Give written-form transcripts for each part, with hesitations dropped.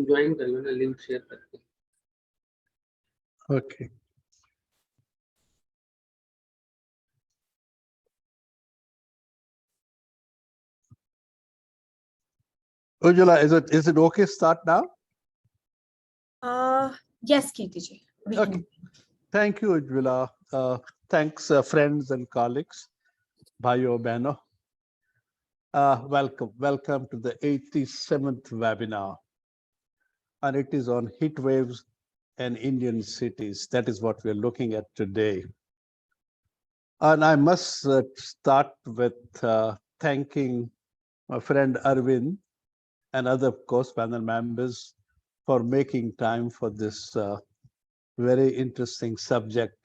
Join करिए ना, link share करके। Okay. Ujjwala, is it okay to start now? Yes, Kirti ji. Okay. Thank you, Ujjwala. Thanks, friends and colleagues. Bhayo Beno. Welcome to the 87th webinar. And it is on heat waves and Indian cities. That is what we're looking at today. And I must start with thanking my friend Aravind and other, of course, panel members for making time for this very interesting subject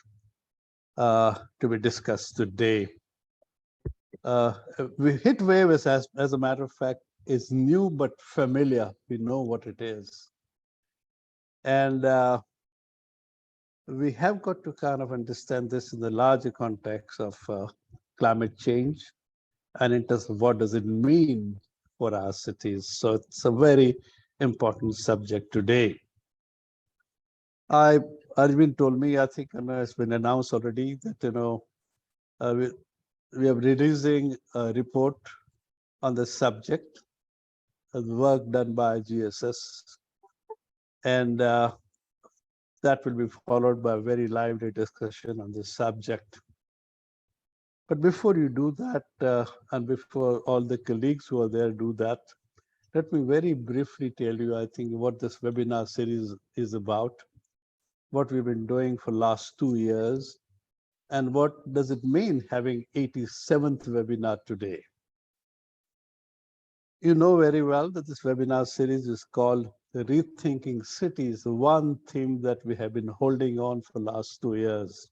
to be discussed today. Heat wave is, as a matter of fact, is new but familiar. We know what it is. And we have got to kind of understand this in the larger context of climate change and in terms of what does it mean for our cities. So it's a very important subject today. Aravind told me, I think it's been announced already that, we are releasing a report on the subject of the work done by GSS. And that will be followed by a very lively discussion on this subject. But before you do that, and before all the colleagues who are there do that, let me very briefly tell you, I think, what this webinar series is about, what we've been doing for last 2 years, and what does it mean having 87th webinar today. You know very well that this webinar series is called Rethinking Cities, one theme that we have been holding on for the last 2 years.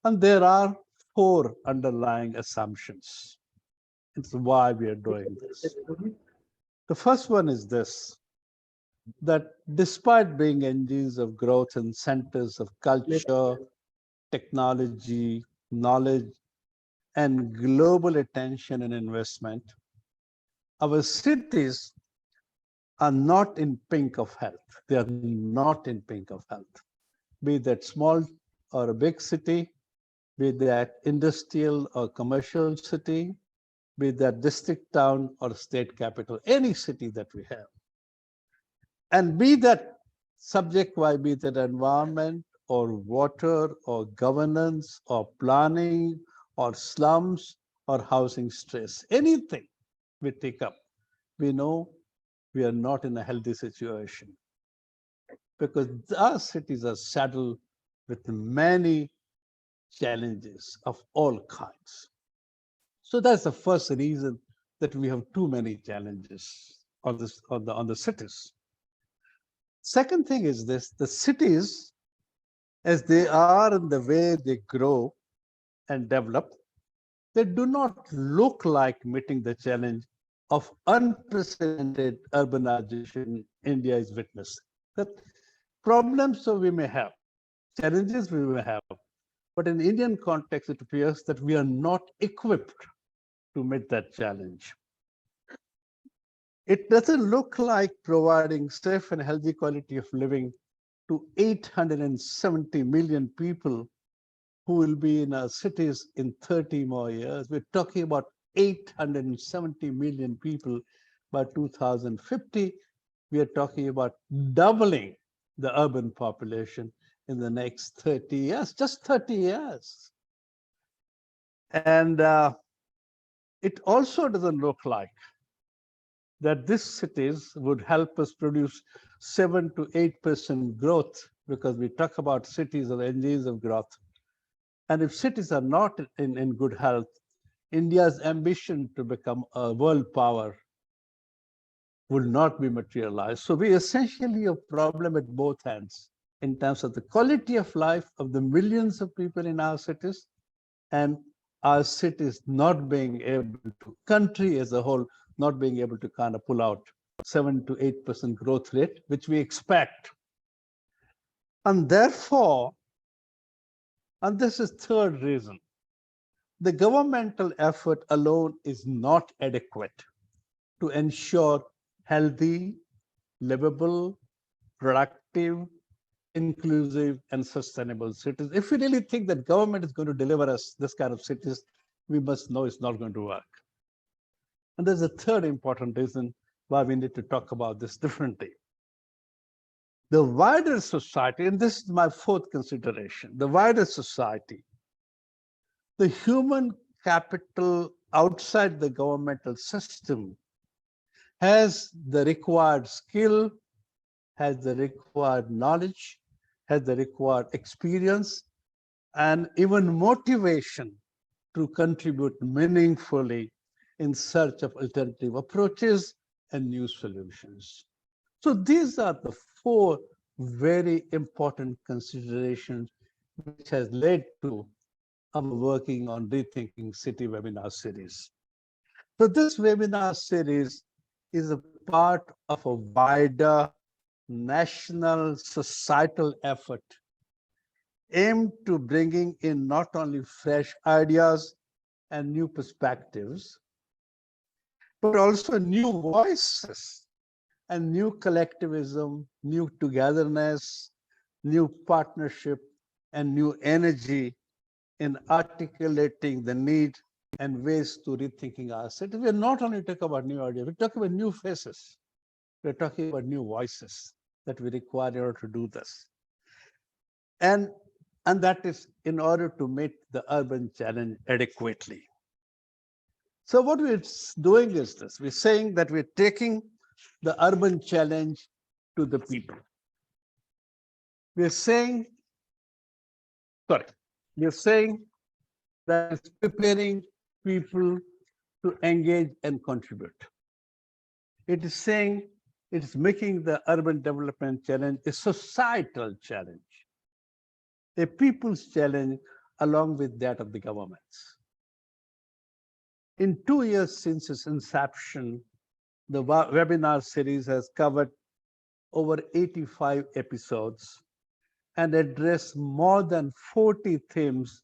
And there are 4 underlying assumptions. It's why we are doing this. The first one is this, that despite being engines of growth and centers of culture, technology, knowledge, and global attention and investment, our cities are not in pink of health. They are not in pink of health. Be that small or a big city, be that industrial or commercial city, be that district town or state capital, any city that we have. And be that subject why, be that environment or water or governance or planning or slums or housing stress, anything we take up, we know we are not in a healthy situation because our cities are saddled with many challenges of all kinds. So that's the first reason that we have too many challenges on the cities. Second thing is this, the cities, as they are in the way they grow and develop, they do not look like meeting the challenge of unprecedented urbanization India is witnessing. The problems we may have, challenges we may have, but in Indian context, it appears that we are not equipped to meet that challenge. It doesn't look like providing safe and healthy quality of living to 870 million people who will be in our cities in 30 more years. We're talking about 870 million people by 2050. We are talking about doubling the urban population in the next 30 years, just 30 years. And it also doesn't look like that these cities would help us produce 7 to 8% growth, because we talk about cities as engines of growth. And if cities are not in good health, India's ambition to become a world power will not be materialized. So we essentially have a problem at both ends in terms of the quality of life of the millions of people in our cities, and our cities not being able to, country as a whole, not being able to kind of pull out 7 to 8% growth rate, which we expect. And therefore, and this is third reason, the governmental effort alone is not adequate to ensure healthy, livable, productive, inclusive, and sustainable cities. If we really think that government is going to deliver us this kind of cities, we must know it's not going to work. And there's a third important reason why we need to talk about this differently. The wider society, and this is my fourth consideration, the wider society, the human capital outside the governmental system has the required skill, has the required knowledge, has the required experience, and even motivation to contribute meaningfully in search of alternative approaches and new solutions. So these are the four very important considerations which has led to our working on Rethinking City webinar series. So this webinar series is a part of a wider national societal effort aimed to bringing in not only fresh ideas and new perspectives, but also new voices and new collectivism, new togetherness, new partnership, and new energy in articulating the need and ways to rethinking our city. We're not only talking about new ideas, we're talking about new faces. We're talking about new voices that we require in order to do this. And that is in order to meet the urban challenge adequately. So what we're doing is this. We're saying that we're taking the urban challenge to the people. We're saying that it's preparing people to engage and contribute. It is saying it's making the urban development challenge a societal challenge, a people's challenge along with that of the governments. In 2 years since its inception, the webinar series has covered over 85 episodes and addressed more than 40 themes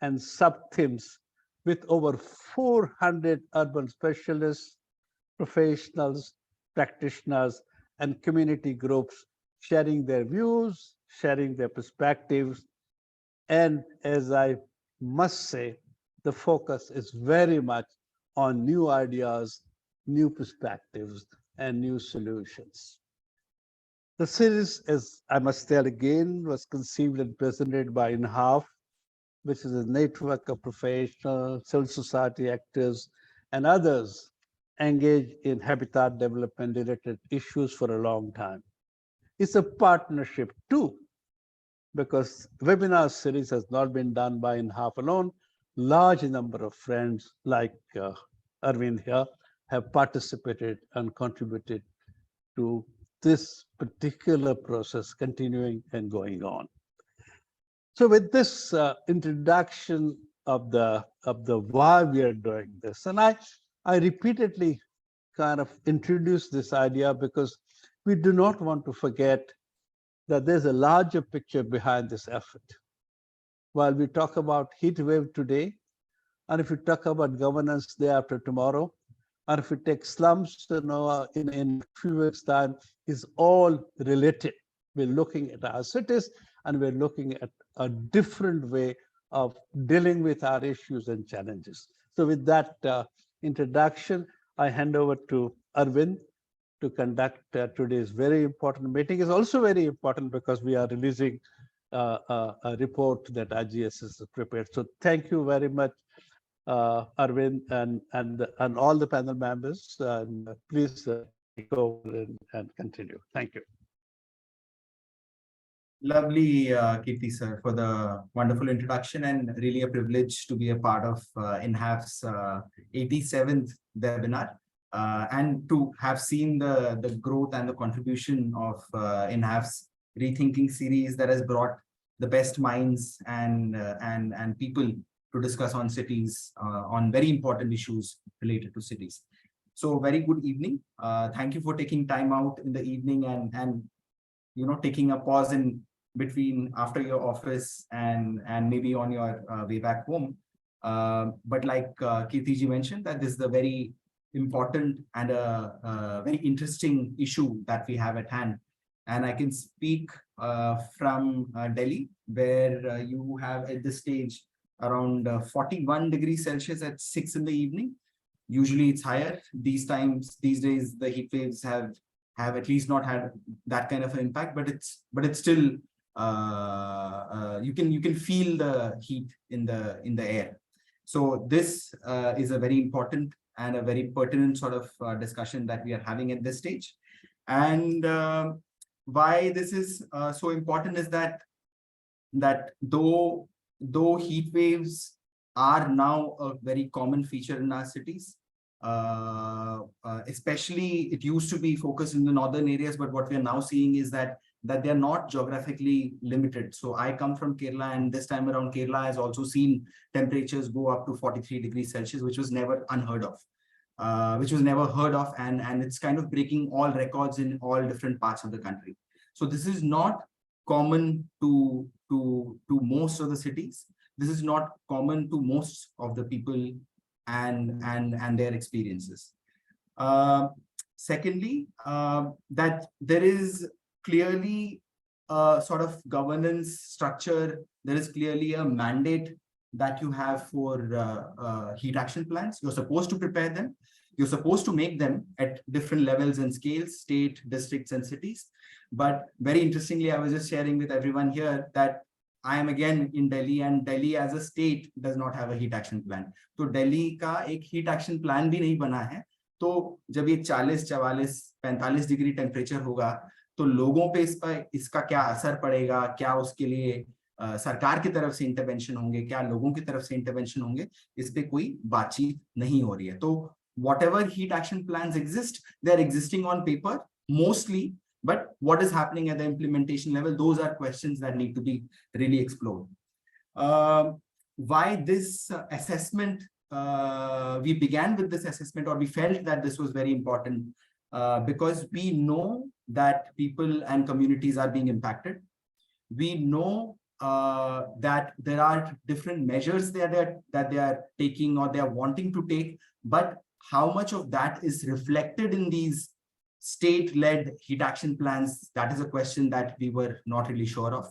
and sub-themes with over 400 urban specialists, professionals, practitioners, and community groups sharing their views, sharing their perspectives. And as I must say, the focus is very much on new ideas, new perspectives, and new solutions. The series, as I must tell again, was conceived and presented by INHAF, which is a network of professional civil society actors and others engaged in habitat development related issues for a long time. It's a partnership too, because webinar series has not been done by INHAF alone. Large number of friends like Aravind here have participated and contributed to this particular process continuing and going on. So with this introduction of the why we are doing this, and I repeatedly kind of introduce this idea because we do not want to forget that there's a larger picture behind this effort. While we talk about heat wave today, and if we talk about governance day after tomorrow, and if we take slums, in a few weeks' time, is all related. We're looking at our cities, and we're looking at a different way of dealing with our issues and challenges. So with that introduction, I hand over to Aravind to conduct today's very important meeting. It's also very important because we are releasing a report that IGS has prepared. So thank you very much, Aravind, and all the panel members. And please take over and continue. Thank you. Lovely, Kirti sir, for the wonderful introduction, and really a privilege to be a part of INHAF's 87th webinar, and to have seen the growth and the contribution of INHAF's Rethinking series that has brought the best minds and people to discuss on cities, on very important issues related to cities. So very good evening. Thank you for taking time out in the evening and taking a pause in between after your office and maybe on your way back home. But like Kirti ji mentioned, that this is the very important and a very interesting issue that we have at hand. And I can speak from Delhi, where you have at this stage around 41 degrees Celsius at 6 in the evening. Usually it's higher. These days, the heat waves have at least not had that kind of an impact, but it's still you can feel the heat in the air. So this is a very important and a very pertinent sort of discussion that we are having at this stage. And why this is so important is that though heat waves are now a very common feature in our cities, especially it used to be focused in the northern areas, but what we are now seeing is that they're not geographically limited. So I come from Kerala, and this time around Kerala has also seen temperatures go up to 43 degrees Celsius, which was never unheard of. Which was never heard of, and it's kind of breaking all records in all different parts of the country. So this is not common to most of the cities. This is not common to most of the people and their experiences. Secondly, that there is clearly a sort of governance structure. There is clearly a mandate that you have for heat action plans. You're supposed to prepare them. You're supposed to make them at different levels and scales, state, districts, and cities. But very interestingly, I was just sharing with everyone here that I am again in Delhi, and Delhi as a state does not have a heat action plan. So Delhi का एक heat action plan भी नहीं बना है. तो जब ये 40, 44, 45 degree temperature होगा, तो लोगों पे इसका क्या असर पड़ेगा, क्या उसके लिए सरकार की तरफ से इंटरवेंशन होंगे, क्या लोगों की तरफ से इंटरवेंशन होंगे, इस पे कोई बातचीत नहीं हो रही है. तो whatever heat action plans exist, they're existing on paper mostly, but what is happening at the implementation level, those are questions that need to be really explored. Why this assessment, we began with this assessment, or we felt that this was very important, because we know that people and communities are being impacted. We know that there are different measures that they are taking or they are wanting to take, but how much of that is reflected in these state-led heat action plans, that is a question that we were not really sure of.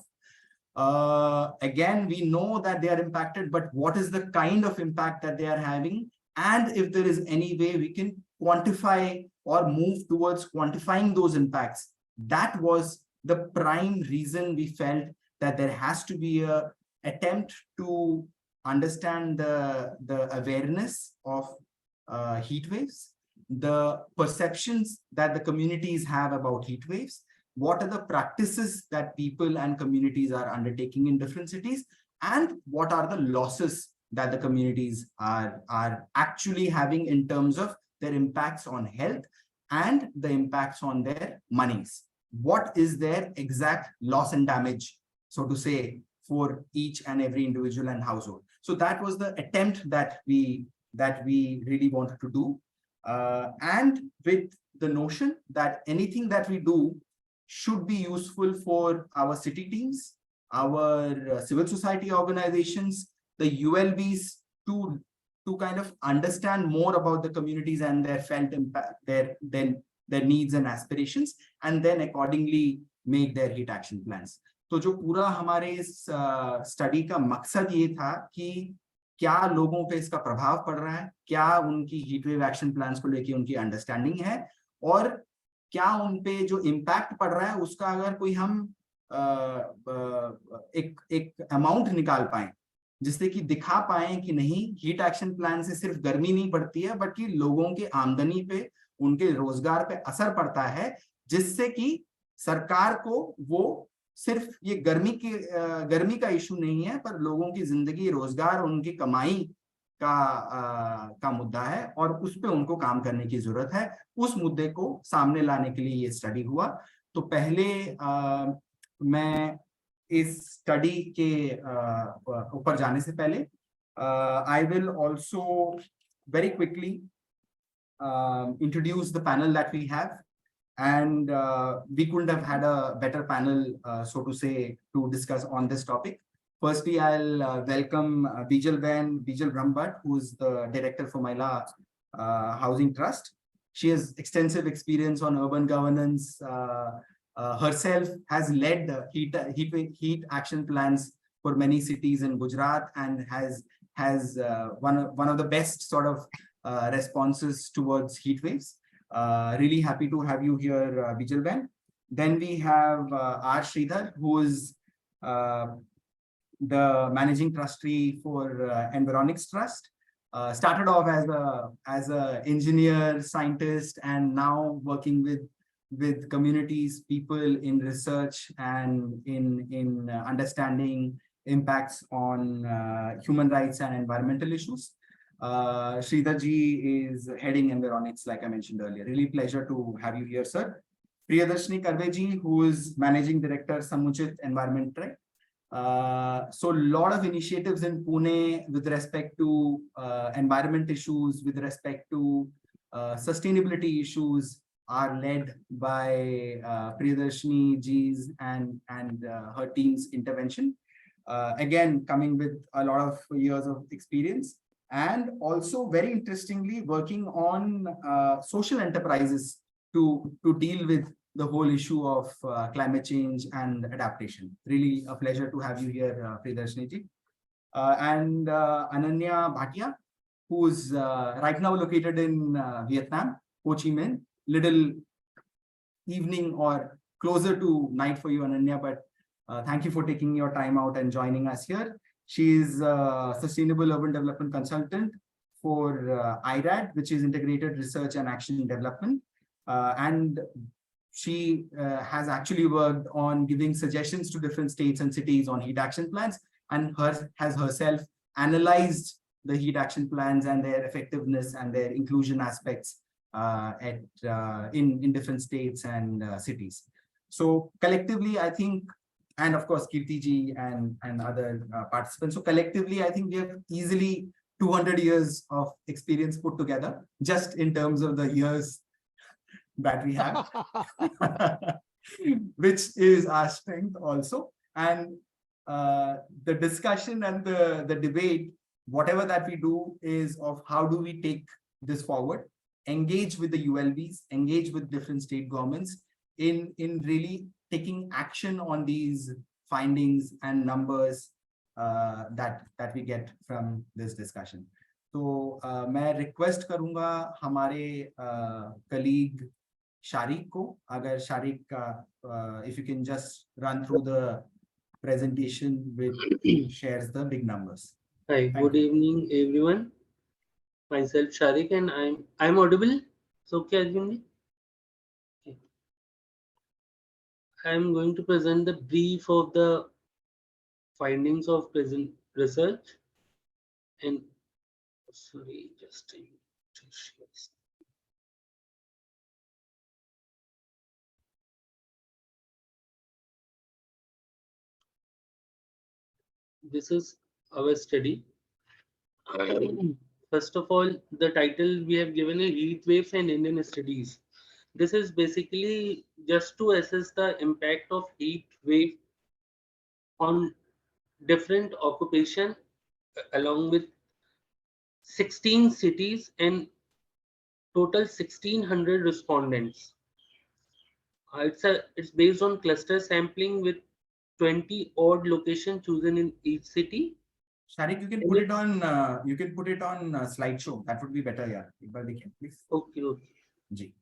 Again, we know that they are impacted, but what is the kind of impact that they are having? And if there is any way we can quantify or move towards quantifying those impacts, that was the prime reason we felt that there has to be an attempt to understand the awareness of heat waves, the perceptions that the communities have about heat waves, what are the practices that people and communities are undertaking in different cities, and what are the losses that the communities are actually having in terms of their impacts on health and the impacts on their monies. What is their exact loss and damage, so to say, for each and every individual and household? So that was the attempt that we really wanted to do, and with the notion that anything that we do should be useful for our city teams, our civil society organizations, the ULBs, to kind of understand more about the communities and their felt impact, their needs and aspirations, and then accordingly make their heat action plans. तो जो पूरा हमारे इस study का मकसद ये था कि क्या लोगों पे इसका प्रभाव पड़ रहा है, क्या उनकी हीट वेव एक्शन प्लान्स को लेके उनकी अंडरस्टैंडिंग है, और क्या उन पे जो इम्पैक्ट पड़ रहा है उसका अगर कोई हम एक अमाउंट निकाल पाए जिससे कि दिखा पाए कि नहीं, हीट एक्शन प्लान से सिर्फ गर्मी नहीं बढ़ती है बल्कि लोगों के आमदनी पे, उनके रोजगार पे असर पड़ता है, जिससे कि सरकार को वो सिर्फ ये गर्मी का इशू नहीं है, पर लोगों की जिंदगी, रोजगार, उनकी कमाई का मुद्दा है, और उस पे उनको काम करने की जरूरत है. उस मुद्दे को सामने लाने के लिए ये स्टडी हुआ. तो पहले मैं इस स्टडी के ऊपर जाने से पहले I will also very quickly introduce the panel that we have. And we couldn't have had a better panel, so to say, to discuss on this topic. Firstly, I'll welcome Bijal Brahmbhatt, who is the Director for Mahila Housing Trust. She has extensive experience on urban governance. Herself has led heat action plans for many cities in Gujarat and has one of the best sort of responses towards heat waves. Really happy to have you here, Bijal Ben. Then we have R. Shreedhar, who is the managing trustee for Environics Trust. Started off as a engineer, scientist, and now working with communities, people in research and in understanding impacts on human rights and environmental issues. Shreedhar ji is heading Environics, like I mentioned earlier. Really pleasure to have you here, sir. Priyadarshini Karve ji, who is managing director, Samuchit Environment Track. So a lot of initiatives in Pune with respect to environment issues, with respect to sustainability issues are led by Priyadarshini ji's and her team's intervention. Again, coming with a lot of years of experience and also very interestingly working on social enterprises to deal with the whole issue of climate change and adaptation. Really a pleasure to have you here, Priyadarshini ji. And Ananya Bhatia, who is right now located in Vietnam, Ho Chi Minh. Little evening or closer to night for you, Ananya, but thank you for taking your time out and joining us here. She is a Sustainable Urban Development Consultant for IRAD, which is Integrated Research and Action Development. And she has actually worked on giving suggestions to different states and cities on heat action plans and has herself analyzed the heat action plans and their effectiveness and their inclusion aspects in different states and cities. So collectively, I think, and of course, Kirti ji and other participants. So collectively, I think we have easily 200 years of experience put together, just in terms of the years that we have, which is our strength also. And the discussion and the debate, whatever that we do, is of how do we take this forward, engage with the ULBs, engage with different state governments in really taking action on these findings and numbers that we get from this discussion. So मैं request करूँगा हमारे colleague Sharik को, अगर Sharik if you can just run through the presentation which shares the big numbers. Hi, good evening, everyone. Myself Sharik, and I'm audible. So, okay, Aravind? Okay. I'm going to present the brief of the findings of present research. And sorry, just a minute. This is our study. First of all, the title we have given is Heat Waves and Indian Studies. This is basically just to assess the impact of heat wave on different occupation along with 16 cities and total 1600 respondents. It's based on cluster sampling with 20 odd locations chosen in each city. Sharik, you can put it on slideshow. That would be better, yeah. Please. Okay, okay. Ji.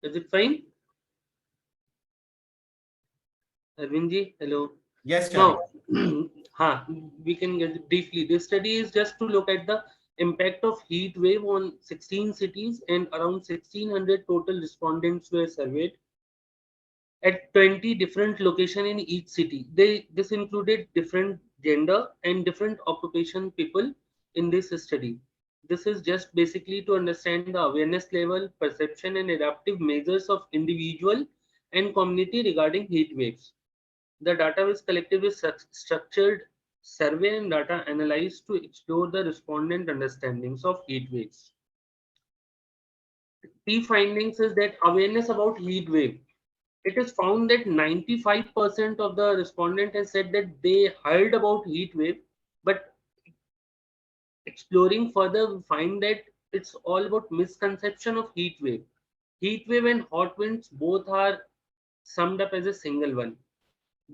Is it fine? Aravind ji, hello. Yes, Sharik. Now, we can get it briefly. This study is just to look at the impact of heat wave on 16 cities, and around 1600 total respondents were surveyed at 20 different locations in each city. This included different gender and different occupation people in this study. This is just basically to understand the awareness level, perception, and adaptive measures of individual and community regarding heat waves. The data was collected with structured survey and data analyzed to explore the respondent understandings of heat waves. Key findings is that awareness about heat wave It is found that 95% of the respondent has said that they heard about heat wave, but exploring further, we find that it's all about misconception of heat wave. Heat wave and hot winds both are summed up as a single one.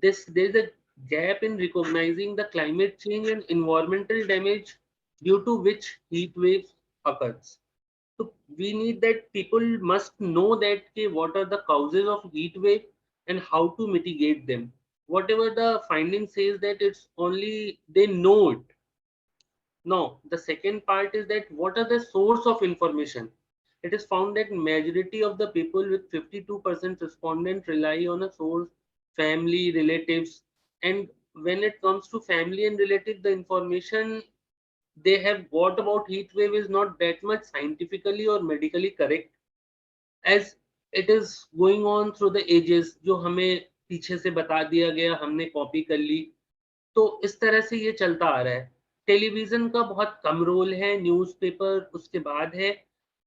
There's a gap in recognizing the climate change and environmental damage due to which heat waves occurs. So we need that people must know that what are the causes of heat wave and how to mitigate them. Whatever the finding says that it's only they know it. No, the second part is that what are the source of information? It is found that majority of the people with 52% respondent rely on a source, family, relatives, and when it comes to family and relative, the information they have got about heat wave is not that much scientifically or medically correct as it is going on through the ages जो हमें पीछे से बता दिया गया हमने copy कर ली तो इस तरह से ये चलता आ रहा है टेलीविजन का बहुत कम रोल है न्यूज़पेपर उसके बाद है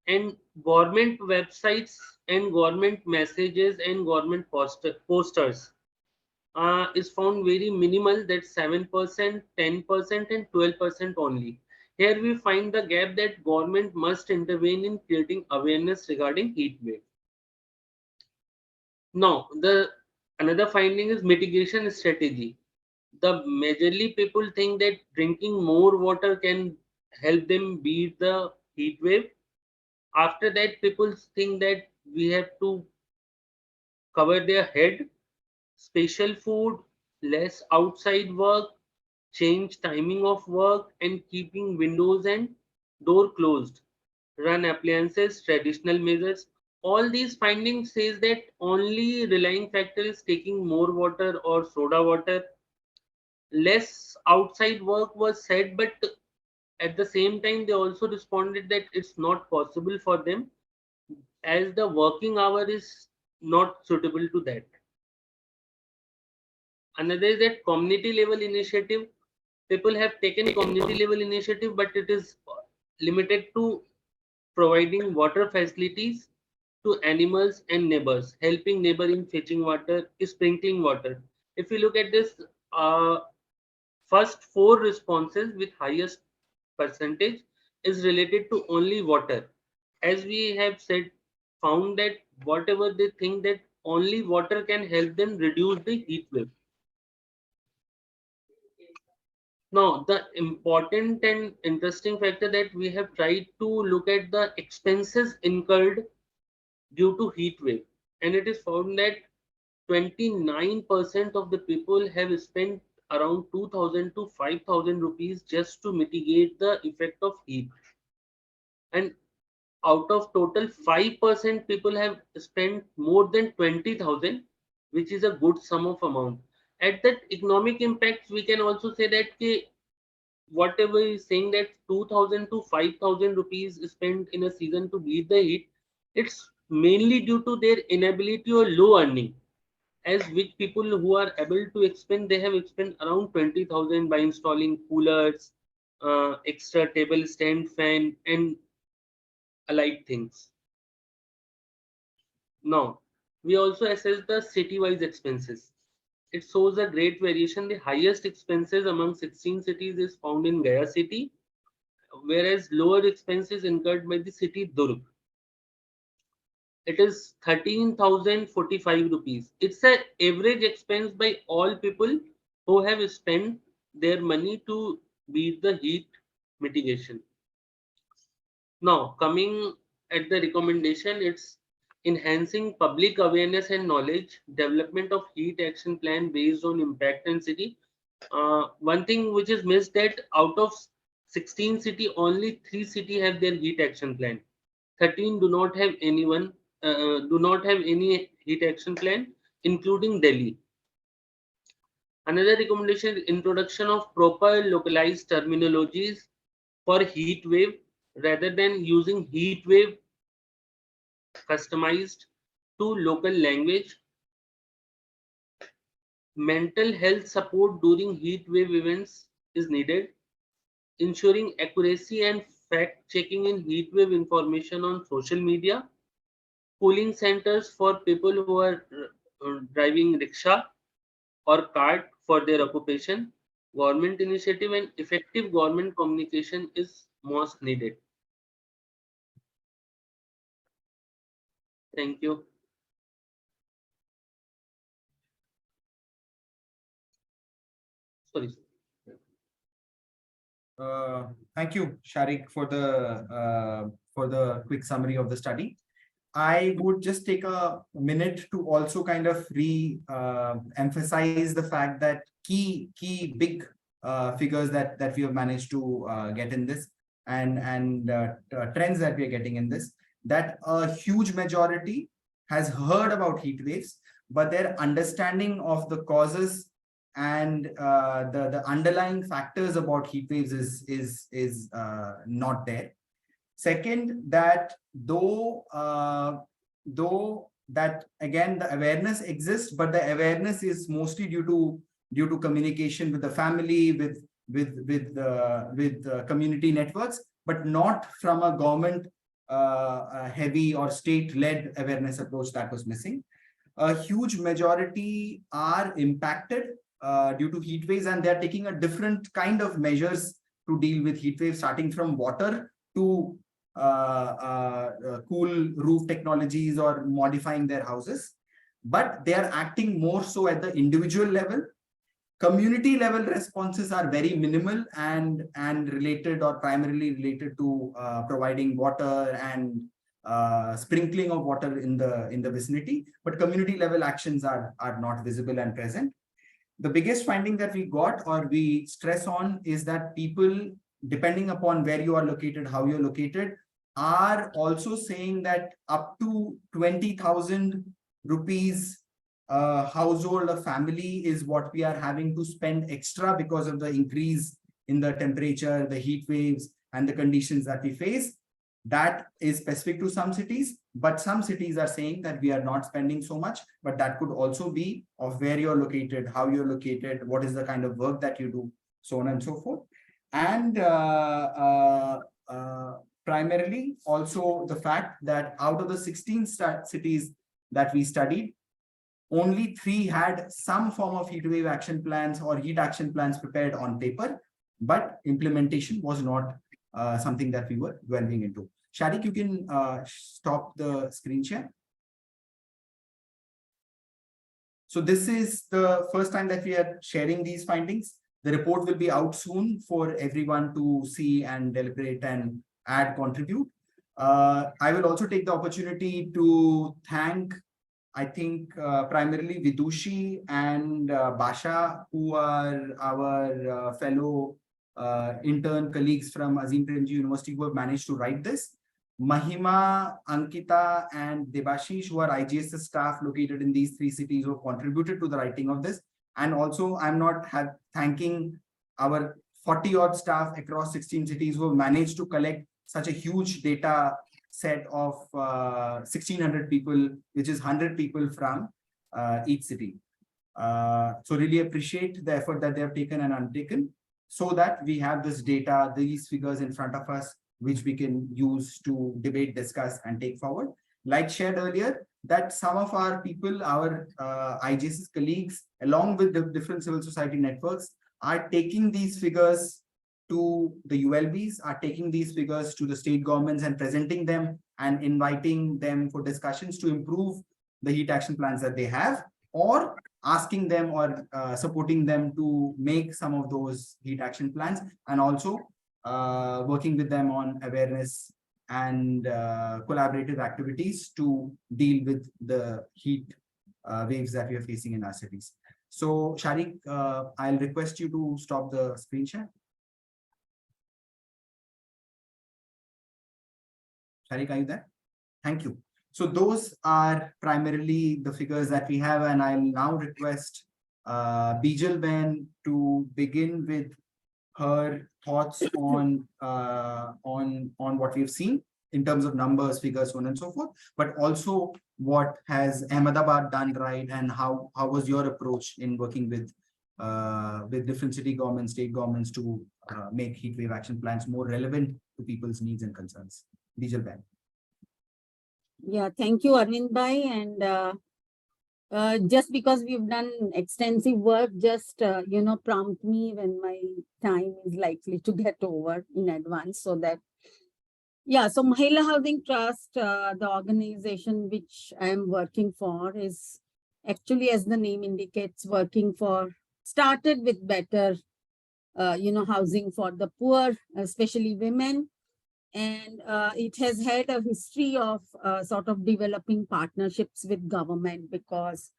and government websites and government messages and government posters is found very minimal that 7%, 10% and 12% only. Here we find the gap that government must intervene in creating awareness regarding heat wave. Now, the another finding is mitigation strategy. The majorly people think that drinking more water can help them beat the heat wave. After that, people think that we have to cover their head, special food, less outside work, change timing of work and keeping windows and door closed, run appliances, traditional measures. All these findings says that only relying factor is taking more water or soda water. Less outside work was said, but at the same time they also responded that it's not possible for them as the working hour is not suitable to that. Another is that community level initiative. People have taken community level initiative, but it is limited to providing water facilities to animals and neighbors, helping neighbor in fetching water, sprinkling water. If you look at this, first four responses with highest percentage is related to only water. As we have said, found that whatever they think that only water can help them reduce the heat wave. Now, the important and interesting factor that we have tried to look at the expenses incurred due to heat wave, and it is found that 29% of the people have spent around 2000 to 5000 rupees just to mitigate the effect of heat. And out of total 5% people have spent more than 20,000, which is a good sum of amount. At that economic impact, we can also say that whatever is saying that 2000 to 5000 rupees spent in a season to beat the heat, it's mainly due to their inability or low earning. As which people who are able to expend, they have spent around 20,000 by installing coolers, extra table stand fan and alike things. Now, we also assess the city-wise expenses. It shows a great variation. The highest expenses among 16 cities is found in Gaya city, whereas lower expenses incurred by the city Durg. It is 13,045 rupees. It's an average expense by all people who have spent their money to beat the heat mitigation. Now, coming at the recommendation, it's enhancing public awareness and knowledge, development of heat action plan based on impact and city. One thing which is missed that out of 16 city, only 3 city have their heat action plan. 13 do not have any heat action plan, including Delhi. Another recommendation is introduction of proper localized terminologies for heat wave rather than using heat wave customized to local language. Mental health support during heat wave events is needed, ensuring accuracy and fact checking in heat wave information on social media, cooling centers for people who are driving rickshaw or cart for their occupation. Government initiative and effective government communication is most needed. Thank you. Sorry. Thank you, Sharik, for the quick summary of the study. I would just take a minute to also kind of emphasize the fact that key big figures that we have managed to get in this, and trends that we are getting in this, that a huge majority has heard about heat waves, but their understanding of the causes and the underlying factors about heat waves is not there. Second, that though that again the awareness exists, but the awareness is mostly due to communication with the family, with community networks, but not from a government heavy or state-led awareness approach that was missing. A huge majority are impacted due to heat waves, and they're taking a different kind of measures to deal with heat waves, starting from water to cool roof technologies or modifying their houses. But they are acting more so at the individual level. Community level responses are very minimal and related or primarily related to providing water and sprinkling of water in the vicinity, but community level actions are not visible and present. The biggest finding that we got or we stress on is that people, depending upon where you are located, how you're located, are also saying that up to 20,000 rupees household or family is what we are having to spend extra because of the increase in the temperature, the heat waves, and the conditions that we face. That is specific to some cities, but some cities are saying that we are not spending so much, but that could also be of where you're located, how you're located, what is the kind of work that you do, so on and so forth. And primarily also the fact that out of the 16 cities that we studied, only 3 had some form of heat wave action plans or heat action plans prepared on paper, but implementation was not something that we were delving into. Sharik, you can stop the screen share. So this is the first time that we are sharing these findings. The report will be out soon for everyone to see and deliberate and add, contribute. I will also take the opportunity to thank, I think, primarily Vidushi and Basha, who are our fellow intern colleagues from Azim Premji University, who have managed to write this. Mahima, Ankita, and Debashish, who are IGSS staff located in these 3 cities, who have contributed to the writing of this. And also, I'm not thanking our 40-odd staff across 16 cities who have managed to collect such a huge data set of 1,600 people, which is 100 people from each city. So really appreciate the effort that they have taken and undertaken, so that we have this data, these figures in front of us, which we can use to debate, discuss, and take forward. Like shared earlier, that some of our people, our IGSS colleagues, along with the different civil society networks, are taking these figures to the ULBs, are taking these figures to the state governments and presenting them and inviting them for discussions to improve the heat action plans that they have, or asking them or supporting them to make some of those heat action plans, and also working with them on awareness and collaborative activities to deal with the heat waves that we are facing in our cities. So Sharik, I'll request you to stop the screen share. Sharik, are you there? Thank you. So those are primarily the figures that we have, and I'll now request Bijal Ben to begin with her thoughts on what we've seen in terms of numbers, figures, so on and so forth, but also what has Ahmedabad done right, and how was your approach in working with different city governments, state governments to make heat wave action plans more relevant to people's needs and concerns. Bijal Ben. Yeah, thank you, Aravind Bhai, and Just because we've done extensive work, just, prompt me when my time is likely to get over in advance so that, yeah, so Mahila Housing Trust, the organization which I am working for is actually, as the name indicates, started with better, housing for the poor, especially women. And it has had a history of sort of developing partnerships with government, because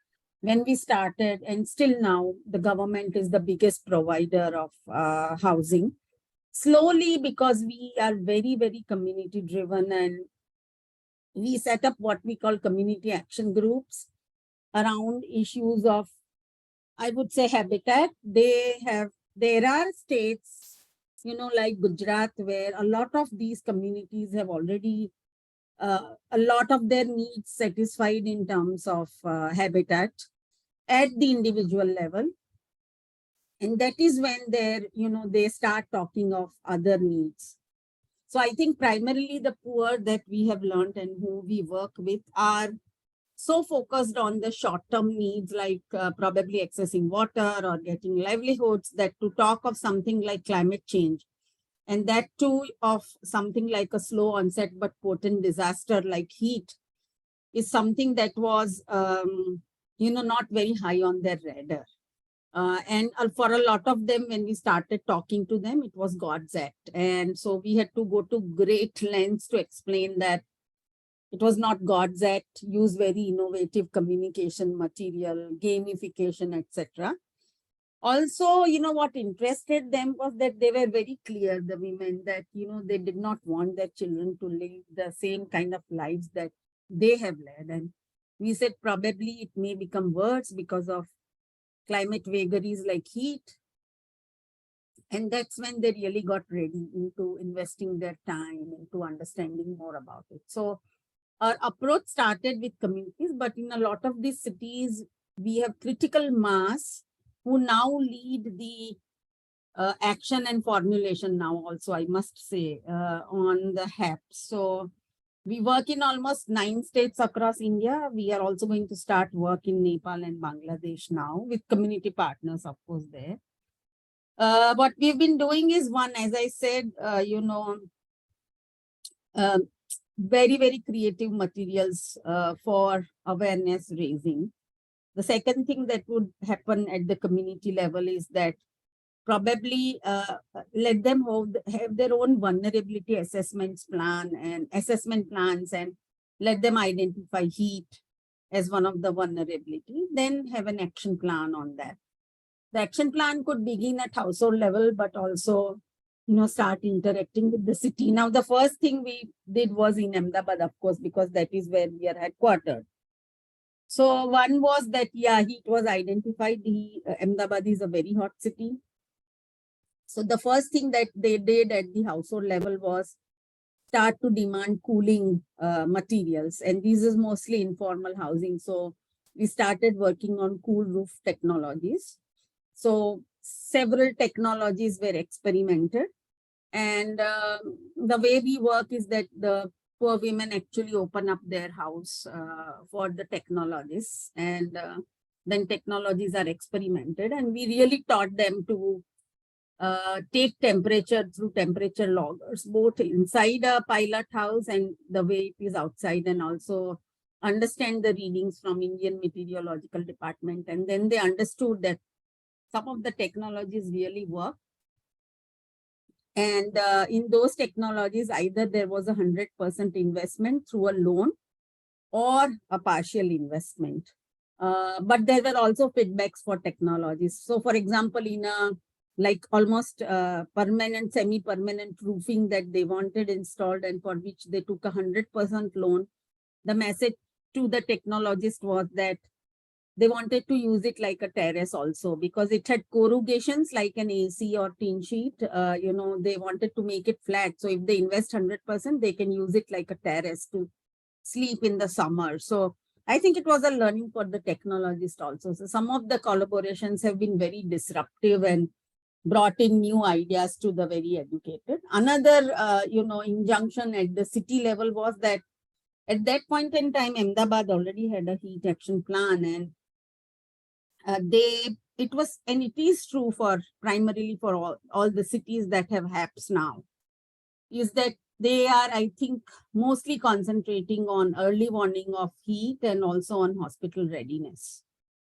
when we started, and still now, the government is the biggest provider of housing. Slowly, because we are very, very community driven, and we set up what we call community action groups around issues of, I would say, habitat. There are states, like Gujarat, where a lot of these communities have already a lot of their needs satisfied in terms of habitat at the individual level. And that is when they start talking of other needs. So I think primarily the poor that we have learned and who we work with are so focused on the short-term needs, like probably accessing water or getting livelihoods, that to talk of something like climate change, and that too of something like a slow onset but potent disaster like heat, is something that was, not very high on their radar. And for a lot of them, when we started talking to them, it was God's act. And so we had to go to great lengths to explain that it was not God's act, use very innovative communication material, gamification, etc. Also, what interested them was that they were very clear, the women, that, they did not want their children to live the same kind of lives that they have led. And we said probably it may become worse because of climate vagaries like heat. And that's when they really got ready into investing their time into understanding more about it. So our approach started with communities, but in a lot of these cities, we have critical mass who now lead the action and formulation now also, I must say, on the HAP. So we work in almost 9 states across India. We are also going to start work in Nepal and Bangladesh now with community partners, of course, there. What we've been doing is, one, as I said, very, very creative materials for awareness raising. The second thing that would happen at the community level is that probably let them have their own vulnerability assessment plans, and let them identify heat as one of the vulnerability, then have an action plan on that. The action plan could begin at household level, but also, start interacting with the city. Now, the first thing we did was in Ahmedabad, of course, because that is where we are headquartered. So one was that, heat was identified. Ahmedabad is a very hot city. So the first thing that they did at the household level was start to demand cooling materials. And this is mostly informal housing. So we started working on cool roof technologies. So several technologies were experimented. And the way we work is that the poor women actually open up their house for the technologies, and then technologies are experimented. And we really taught them to take temperature through temperature loggers, both inside a pilot house and the way it is outside, and also understand the readings from Indian Meteorological Department. And then they understood that some of the technologies really work. And in those technologies, either there was 100% investment through a loan or a partial investment. But there were also feedbacks for technologies. So for example, in a almost permanent, semi-permanent roofing that they wanted installed and for which they took 100% loan, the message to the technologist was that they wanted to use it like a terrace also, because it had corrugations like an AC or tin sheet. They wanted to make it flat. So if they invest 100%, they can use it like a terrace to sleep in the summer. So I think it was a learning for the technologist also. So some of the collaborations have been very disruptive and brought in new ideas to the very educated. Another, injunction at the city level was that at that point in time, Ahmedabad already had a heat action plan, and it was, and it is true for primarily for all the cities that have HAPs now, is that they are, I think, mostly concentrating on early warning of heat and also on hospital readiness.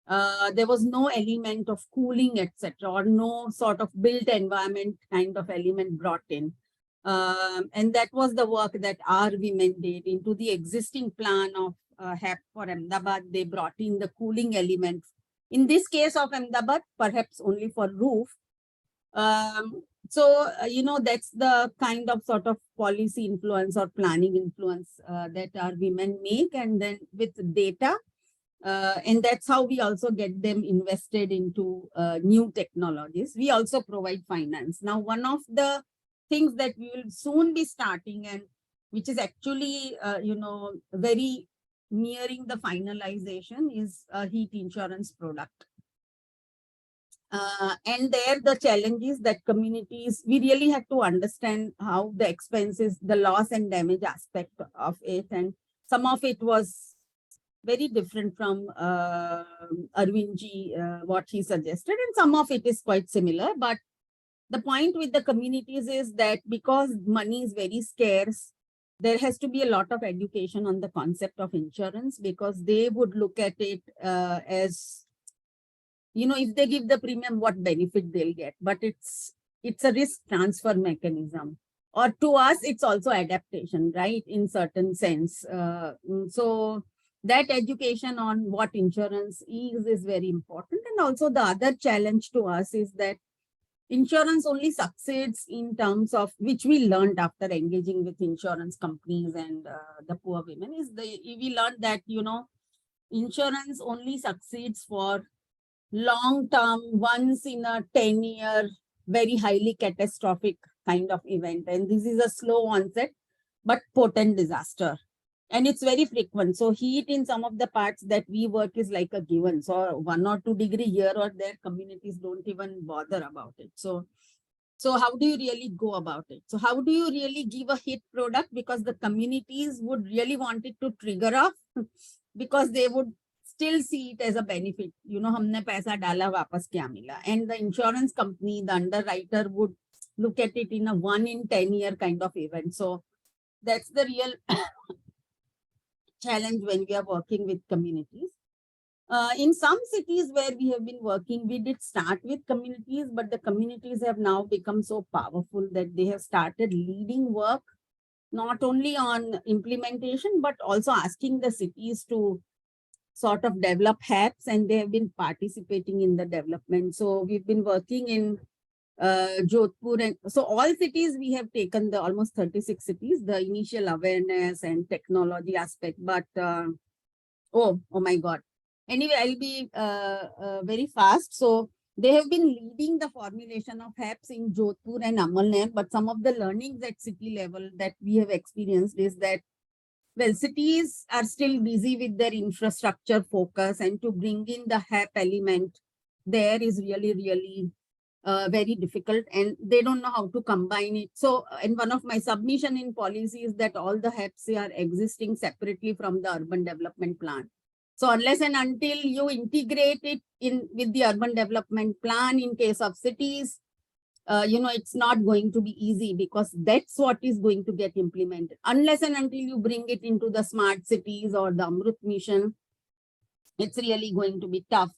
There was no element of cooling, etc., or no sort of built environment kind of element brought in. And that was the work that our women did into the existing plan of HAP for Ahmedabad. They brought in the cooling element. In this case of Ahmedabad, perhaps only for roof. That's the kind of sort of policy influence or planning influence that our women make, and then with data. And that's how we also get them invested into new technologies. We also provide finance. Now, one of the things that we will soon be starting, and which is actually, very nearing the finalization, is a heat insurance product. And there the challenge is that communities, we really have to understand how the expenses, the loss and damage aspect of it, and some of it was very different from Arvindji, what he suggested, and some of it is quite similar. But the point with the communities is that because money is very scarce, there has to be a lot of education on the concept of insurance, because they would look at it as, if they give the premium, what benefit they'll get. But it's a risk transfer mechanism. Or to us, it's also adaptation, right? In certain sense. So that education on what insurance is very important. And also the other challenge to us is that insurance only succeeds in terms of, which we learned after engaging with insurance companies and the poor women, is we learned that, insurance only succeeds for long-term, once in a 10-year, very highly catastrophic kind of event. And this is a slow onset, but potent disaster. And it's very frequent. So heat in some of the parts that we work is like a given. So 1 or 2 degree here or there, communities don't even bother about it. So how do you really go about it? So how do you really give a hit product? Because the communities would really want it to trigger off, because they would still see it as a benefit. Humne paisa dala, vapas kya mila. And the insurance company, the underwriter, would look at it in a 1 in 10-year kind of event. So that's the real challenge when we are working with communities. In some cities where we have been working, we did start with communities, but the communities have now become so powerful that they have started leading work, not only on implementation, but also asking the cities to sort of develop HAPs, and they have been participating in the development. So we've been working in Jodhpur, and so all cities we have taken, the almost 36 cities, the initial awareness and technology aspect. But oh my God. Anyway, I'll be very fast. So they have been leading the formulation of HAPs in Jodhpur and Amalner, but some of the learnings at city level that we have experienced is that, well, cities are still busy with their infrastructure focus, and to bring in the HAP element there is really very difficult, and they don't know how to combine it. So, and one of my submission in policy is that all the HAPs are existing separately from the urban development plan. So unless and until you integrate it in with the urban development plan in case of cities, it's not going to be easy, because that's what is going to get implemented. Unless and until you bring it into the smart cities or the Amrut mission, it's really going to be tough.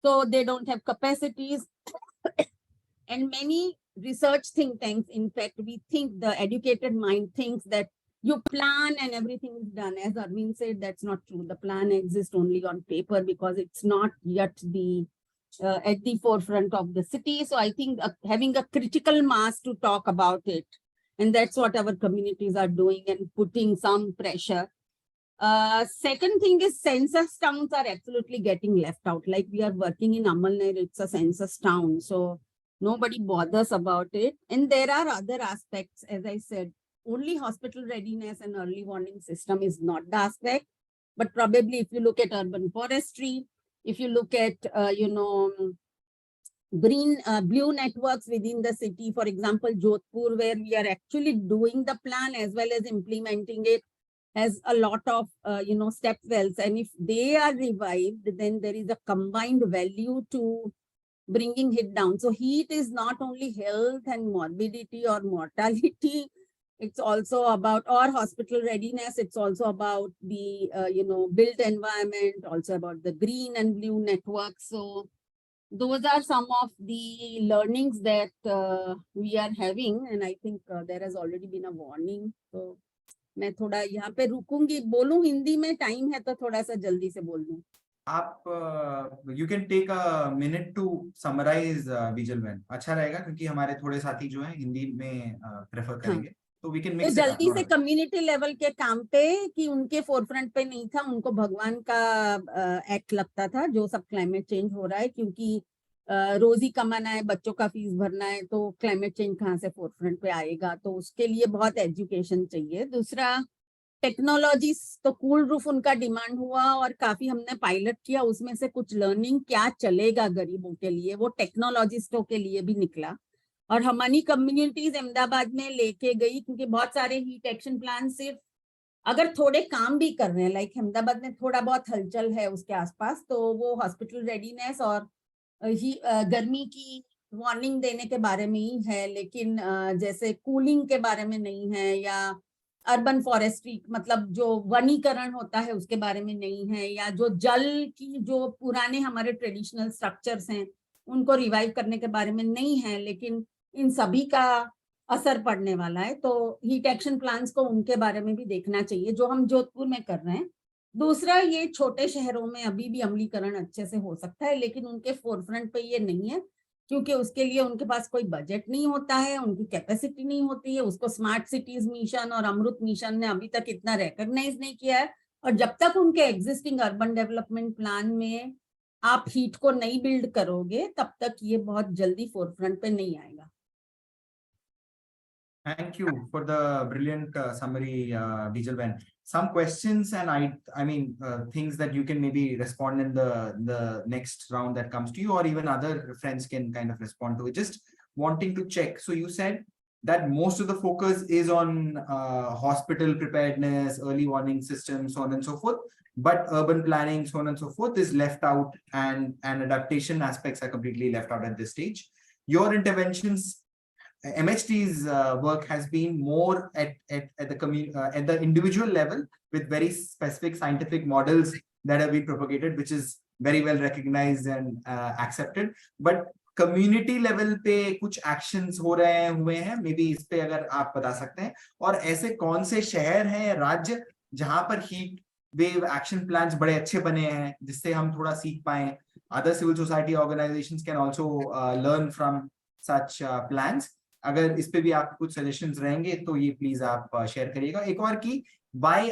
So they don't have capacities. And many research think tanks, in fact, we think the educated mind thinks that you plan and everything is done. As Aravind said, that's not true. The plan exists only on paper, because it's not yet at the forefront of the city. So I think having a critical mass to talk about it, and that's what our communities are doing and putting some pressure. Second thing is census towns are absolutely getting left out. Like we are working in Amalner, it's a census town. So nobody bothers about it. And there are other aspects, as I said, only hospital readiness and early warning system is not the aspect. But probably if you look at urban forestry, if you look at, green, blue networks within the city, for example, Jodhpur, where we are actually doing the plan as well as implementing it. has a lot of, step wells. And if they are revived, then there is a combined value to bringing it down. So heat is not only health and morbidity or mortality, it's also about, or hospital readiness. It's also about the, built environment, also about the green and blue network. So those are some of the learnings that we are having. And I think there has already been a warning. So मैं थोड़ा यहाँ पे रुकूंगी, बोलूं हिंदी में, time है तो थोड़ा सा जल्दी से बोल दूं. आप you can take a minute to summarize Bijal ben, अच्छा रहेगा क्योंकि हमारे थोड़े साथी जो हैं हिंदी में प्रेफर करेंगे, तो वी कैन तो मिक्स इट अप. जल्दी से कम्युनिटी लेवल के काम पे, कि उनके फोरफ्रंट पे नहीं था, उनको भगवान का एक्ट लगता था जो सब क्लाइमेट चेंज हो रहा है, क्योंकि रोजी कमाना है, बच्चों का फीस भरना है, तो क्लाइमेट चेंज कहाँ से फोरफ्रंट पे आएगा. तो उसके लिए बहुत एजुकेशन चाहिए. दूसरा, टेक्नोलॉजी, तो कूल रूफ उनका डिमांड हुआ और काफी हमने पायलट किया. उसमें से कुछ लर्निंग क्या चलेगा गरीबों के लिए, वो टेक्नोलॉजिस्टों के लिए भी निकला. और हमारी कम्युनिटीज अहमदाबाद में लेके गई, क्योंकि बहुत सारे हीट एक्शन प्लान सिर्फ अगर थोड़े काम भी कर रहे हैं, लाइक अहमदाबाद में थोड़ा बहुत हलचल है उसके आसपास, तो वो हॉस्पिटल रेडीनेस और गर्मी की वार्निंग देने के बारे में ही है, लेकिन जैसे कूलिंग के बारे में नहीं है, या अर्बन फॉरेस्ट्री, मतलब जो वनीकरण होता है उसके बारे में नहीं है, या जो जल की जो पुराने हमारे ट्रेडिशनल स्ट्रक्चर्स हैं उनको रिवाइव करने के बारे में नहीं है, लेकिन इन सभी का असर पड़ने वाला है. तो हीट एक्शन प्लान्स को उनके बारे में भी देखना चाहिए, जो हम जोधपुर में कर रहे हैं. दूसरा, ये छोटे शहरों में अभी भी अमलीकरण अच्छे से हो सकता है, लेकिन उनके फोरफ्रंट पे ये नहीं है, क्योंकि उसके लिए उनके पास कोई बजट नहीं होता है, उनकी कैपेसिटी नहीं होती है. उसको स्मार्ट सिटीज मिशन और अमृत मिशन ने अभी तक इतना रिकॉग्नाइज नहीं किया है. और जब तक उनके एग्जिस्टिंग अर्बन डेवलपमेंट प्लान में आप हीट को नहीं बिल्ड करोगे, तब तक ये बहुत जल्दी फोरफ्रंट पे नहीं आएगा. Thank you for the brilliant summary, Bijal Ben. Some questions, and I mean things that you can maybe respond in the next round that comes to you, or even other friends can kind of respond to it. Just wanting to check. So you said that most of the focus is on hospital preparedness, early warning systems, so on and so forth. But urban planning, so on and so forth, is left out, and adaptation aspects are completely left out at this stage. Your interventions, MHT's work has been more at the individual level, with very specific scientific models that have been propagated, which is very well recognized and accepted. But community level पे कुछ actions हुए हैं, maybe इस पे अगर आप बता सकते हैं. और ऐसे कौन से शहर हैं, राज्य, जहां पर heat wave action plans बड़े अच्छे बने हैं, जिससे हम थोड़ा सीख पाएं. Other civil society organizations can also learn from such plans. अगर इस पे भी आपके कुछ सजेशंस रहेंगे तो ये प्लीज आप शेयर करिएगा. एक और की, by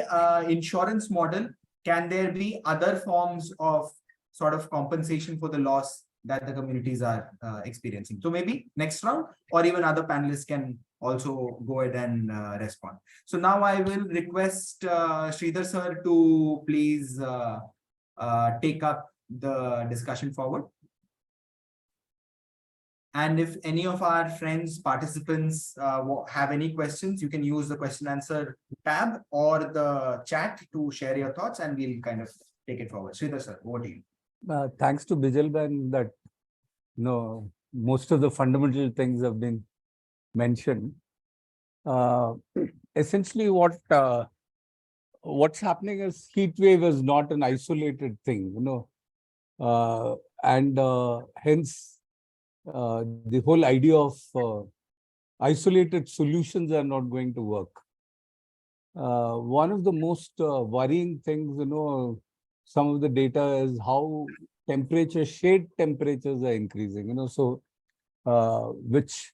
insurance model, can there be other forms of sort of compensation for the loss that the communities are experiencing? So maybe next round, or even other panelists can also go ahead and respond. So now I will request Shreedhar sir to please take up the discussion forward. And if any of our friends, participants have any questions, you can use the question answer tab or the chat to share your thoughts, and we'll kind of take it forward. Shreedhar sir, over to you. Thanks to Bijal Ben that most of the fundamental things have been mentioned. Essentially, what's happening is heat wave is not an isolated thing, and hence the whole idea of isolated solutions are not going to work. One of the most worrying things, some of the data is how shade temperatures are increasing, so which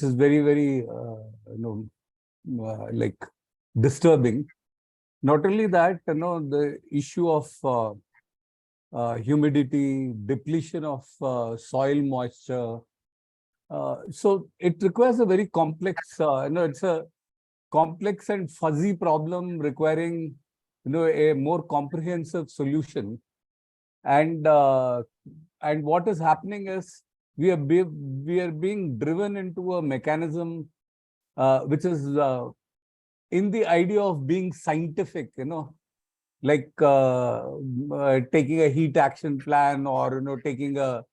is very, very, like disturbing. Not only that, the issue of humidity, depletion of soil moisture. So it requires a very complex, it's a complex and fuzzy problem requiring, a more comprehensive solution. And what is happening is we are being driven into a mechanism which is in the idea of being scientific, like taking a heat action plan, or taking a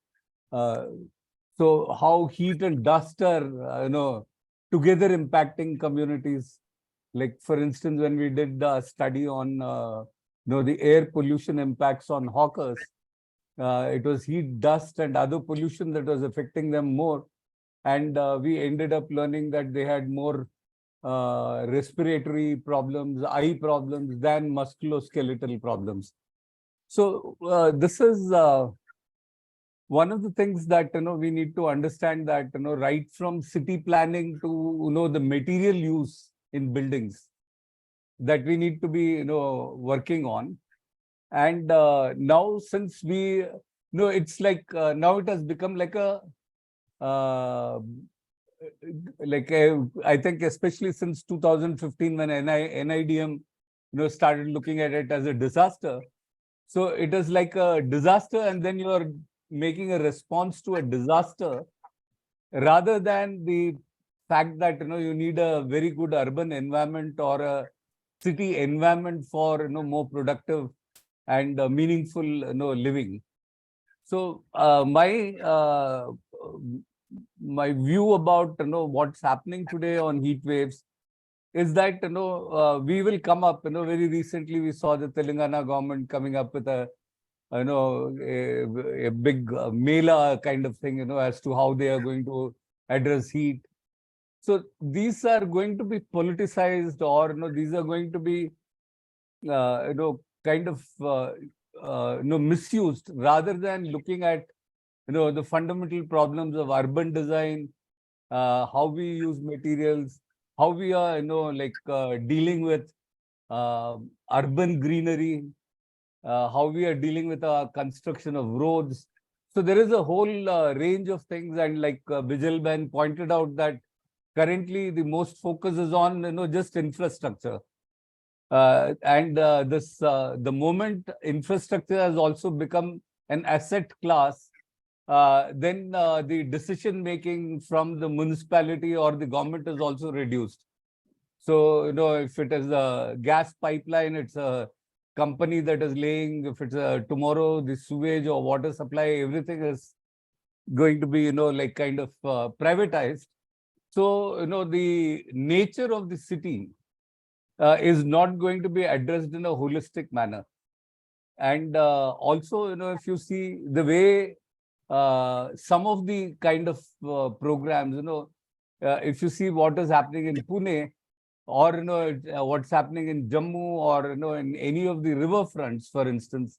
so how heat and dust are together impacting communities. Like, for instance, when we did the study on the air pollution impacts on hawkers, it was heat, dust, and other pollution that was affecting them more. And we ended up learning that they had more respiratory problems, eye problems than musculoskeletal problems. So this is one of the things that we need to understand, that right from city planning to the material use in buildings, that we need to be working on. And now, since we it's like now it has become like a I think especially since 2015, when NIDM started looking at it as a disaster. So it is like a disaster, and then you are making a response to a disaster, rather than the fact that you need a very good urban environment or a city environment for more productive and meaningful living. So my view about what's happening today on heat waves is that we will come up. Very recently we saw the Telangana government coming up with a a big mela kind of thing, as to how they are going to address heat. So these are going to be politicized, or these are going to be kind of misused, rather than looking at the fundamental problems of urban design, how we use materials, how we are dealing with urban greenery, how we are dealing with construction of roads. So there is a whole range of things, and like Bijal Ben pointed out, that currently the most focus is on just infrastructure. And the moment infrastructure has also become an asset class, then the decision making from the municipality or the government is also reduced. So if it is a gas pipeline, it's a company that is laying. If it's tomorrow the sewage or water supply, everything is going to be kind of privatized. So the nature of the city is not going to be addressed in a holistic manner. And also, if you see the way some of the kind of programs, if you see what is happening in Pune, or what's happening in Jammu, or in any of the river fronts, for instance,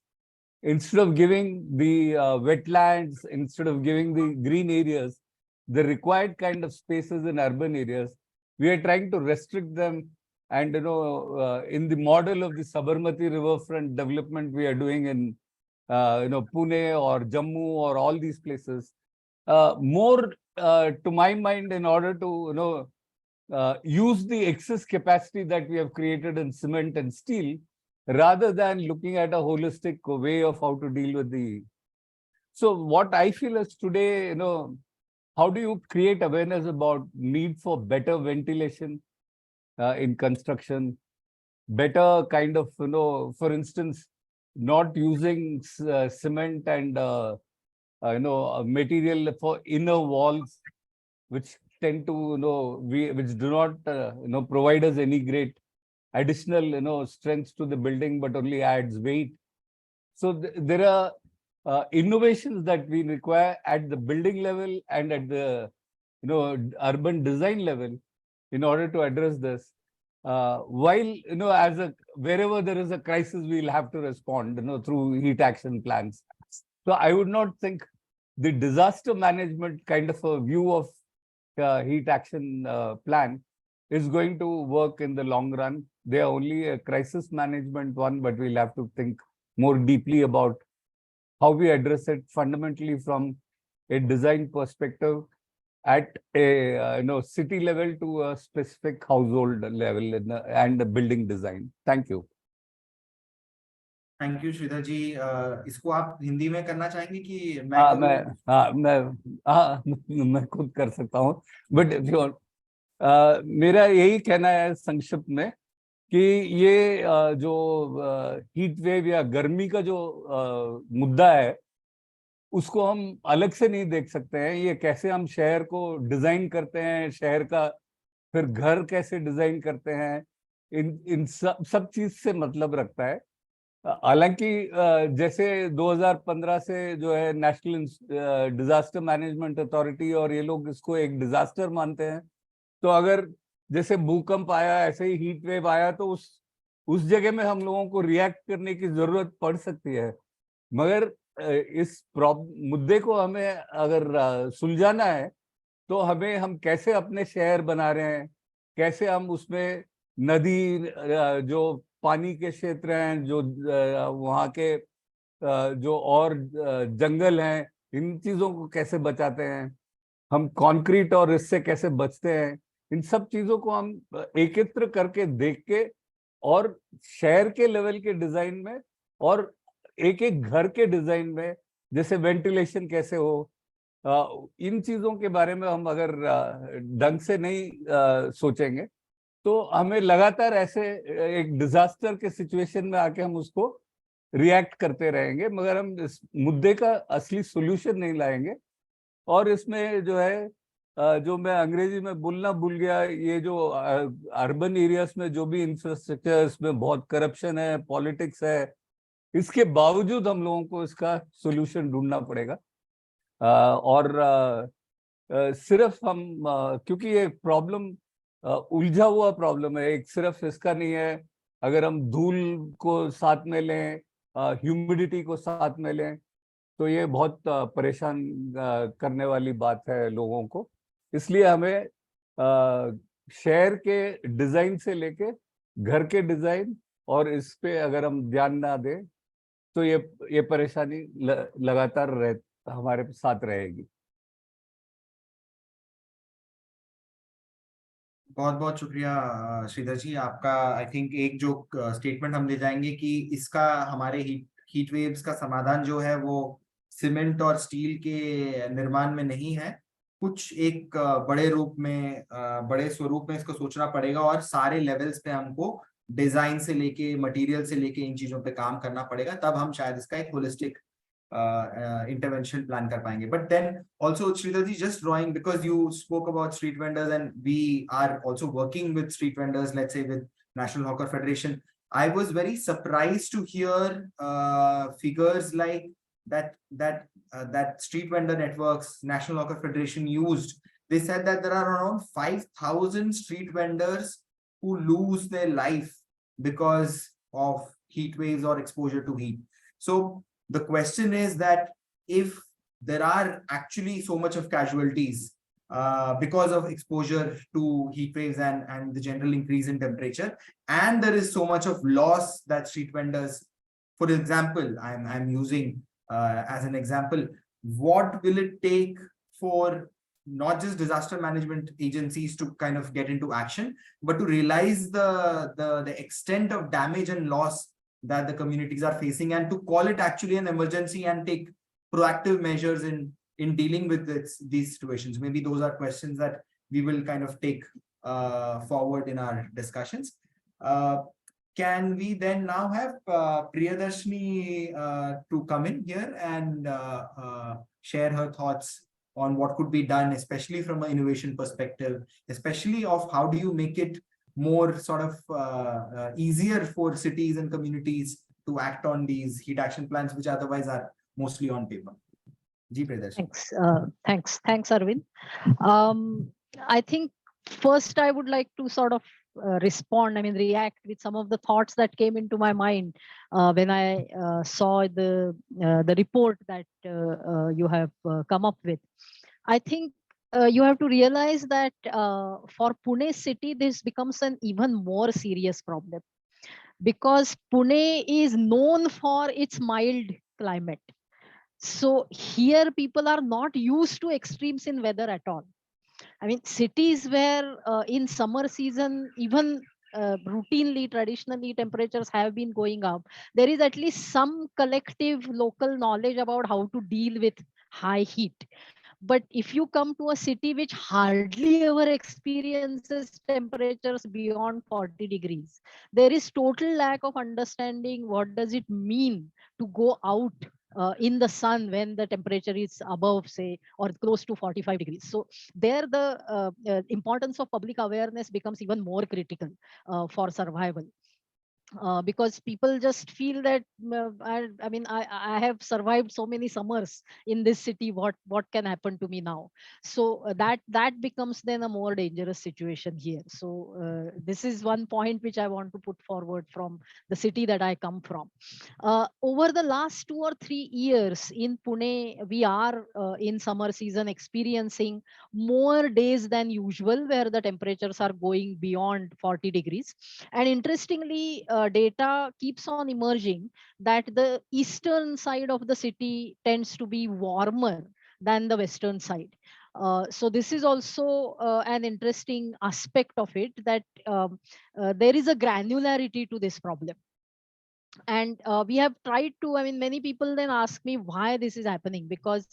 instead of giving the wetlands, instead of giving the green areas, the required kind of spaces in urban areas, we are trying to restrict them. And in the model of the Sabarmati riverfront development we are doing in Pune or Jammu or all these places, more to my mind, in order to use the excess capacity that we have created in cement and steel, rather than looking at a holistic way of how to deal with the. So what I feel is today, how do you create awareness about need for better ventilation in construction, better kind of, for instance, not using cement and material for inner walls, which tend to which do not provide us any great additional strength to the building, but only adds weight. So there are innovations that we require at the building level and at the urban design level in order to address this. While as a wherever there is a crisis, we'll have to respond through heat action plans. So I would not think the disaster management kind of a view of heat action plan is going to work in the long run. They are only a crisis management one, but we'll have to think more deeply about how we address it fundamentally from a design perspective at a city level to a specific household level and the building design. Thank you. Thank you Shridhar ji. इसको आप हिंदी में करना चाहेंगे कि मैं खुद कर सकता हूँ, बट मेरा यही कहना है संक्षिप्त में कि ये जो हीट वेव या गर्मी का जो मुद्दा है उसको हम अलग से नहीं देख सकते हैं। ये कैसे हम शहर को डिजाइन करते हैं, शहर का फिर घर कैसे डिजाइन करते हैं, इन इन सब चीज से मतलब रखता है। हालांकि जैसे 2015 से जो है नेशनल डिजास्टर मैनेजमेंट अथॉरिटी और ये लोग इसको एक डिजास्टर मानते हैं, तो अगर जैसे भूकंप आया ऐसे ही हीट वेव आया तो उस जगह में हम लोगों को रिएक्ट करने की जरूरत पड़ सकती है। मगर इस मुद्दे को हमें अगर सुलझाना है तो हम कैसे अपने शहर बना रहे हैं, कैसे हम उसमें नदी, जो पानी के क्षेत्र हैं, जो वहाँ के जो और जंगल हैं, इन चीजों को कैसे बचाते हैं, हम कंक्रीट और इससे कैसे बचते हैं, इन सब चीजों को हम एकत्र करके देख के और शहर के लेवल के डिजाइन में और एक एक घर के डिजाइन में जैसे वेंटिलेशन कैसे हो, इन चीजों के बारे में हम अगर ढंग से नहीं सोचेंगे तो हमें लगातार ऐसे एक डिजास्टर के सिचुएशन में आके हम उसको रिएक्ट करते रहेंगे, मगर हम इस मुद्दे का असली सॉल्यूशन नहीं लाएंगे। और इसमें जो है जो मैं अंग्रेजी में बोलना भूल गया, ये जो अर्बन एरियाज में जो भी इंफ्रास्ट्रक्चर, इसमें बहुत करप्शन है, पॉलिटिक्स है, इसके बावजूद हम लोगों को इसका सॉल्यूशन ढूंढना पड़ेगा। और सिर्फ हम क्योंकि ये प्रॉब्लम उलझा हुआ प्रॉब्लम है, एक सिर्फ इसका नहीं है। अगर हम धूल को साथ में लें, ह्यूमिडिटी को साथ में लें, तो ये बहुत परेशान करने वाली बात है लोगों को। इसलिए हमें शहर के डिजाइन से लेके घर के डिजाइन और इस पे अगर हम ध्यान ना दें तो ये परेशानी लगातार हमारे साथ रहेगी। बहुत बहुत शुक्रिया श्रीधर जी आपका। आई थिंक एक जो स्टेटमेंट हम ले जाएंगे कि इसका हमारे हीट वेव्स का समाधान जो है वो सीमेंट और स्टील के निर्माण में नहीं है, कुछ एक बड़े रूप में, बड़े स्वरूप में इसको सोचना पड़ेगा और सारे लेवल्स पे हमको डिजाइन से लेके मटेरियल से लेके इन चीजों पे काम करना पड़ेगा, तब हम शायद इसका एक holistic intervention plan kar payenge. But then also Shreedhar ji, just drawing, because you spoke about street vendors and we are also working with street vendors, let's say with National Hawker Federation. I was very surprised to hear figures like that street vendor networks National Hawker Federation used. They said that there are around 5,000 street vendors who lose their life because of heat waves or exposure to heat. So the question is that if there are actually so much of casualties because of exposure to heat waves and the general increase in temperature, and there is so much of loss that street vendors, for example, I'm using as an example, what will it take for not just disaster management agencies to kind of get into action, but to realize the extent of damage and loss that the communities are facing, and to call it actually an emergency and take proactive measures in dealing with these situations. Maybe those are questions that we will kind of take forward in our discussions. Can we then now have Priyadarshini to come in here and share her thoughts on what could be done, especially from an innovation perspective, especially of how do you make it more sort of easier for cities and communities to act on these heat action plans, which otherwise are mostly on paper. Ji Priyadarshini. Thanks, Aravind. I think first I would like to sort of respond, react with some of the thoughts that came into my mind when I saw the report that you have come up with. I think you have to realize that for Pune city, this becomes an even more serious problem, because Pune is known for its mild climate. So here people are not used to extremes in weather at all. Cities where in summer season, even routinely, traditionally, temperatures have been going up, there is at least some collective local knowledge about how to deal with high heat. But if you come to a city which hardly ever experiences temperatures beyond 40 degrees, there is total lack of understanding what does it mean to go out in the sun when the temperature is above, say, or close to 45 degrees. So there the importance of public awareness becomes even more critical for survival. Because people just feel that I mean I have survived so many summers in this city, what can happen to me now? So that becomes then a more dangerous situation here. So this is one point which I want to put forward from the city that I come from. Over the last 2 or 3 years in Pune, we are in summer season experiencing more days than usual where the temperatures are going beyond 40 degrees. And interestingly, data keeps on emerging that the eastern side of the city tends to be warmer than the western side. So this is also an interesting aspect of it, that there is a granularity to this problem. And we have tried to, I mean, many people then ask me why this is happening, because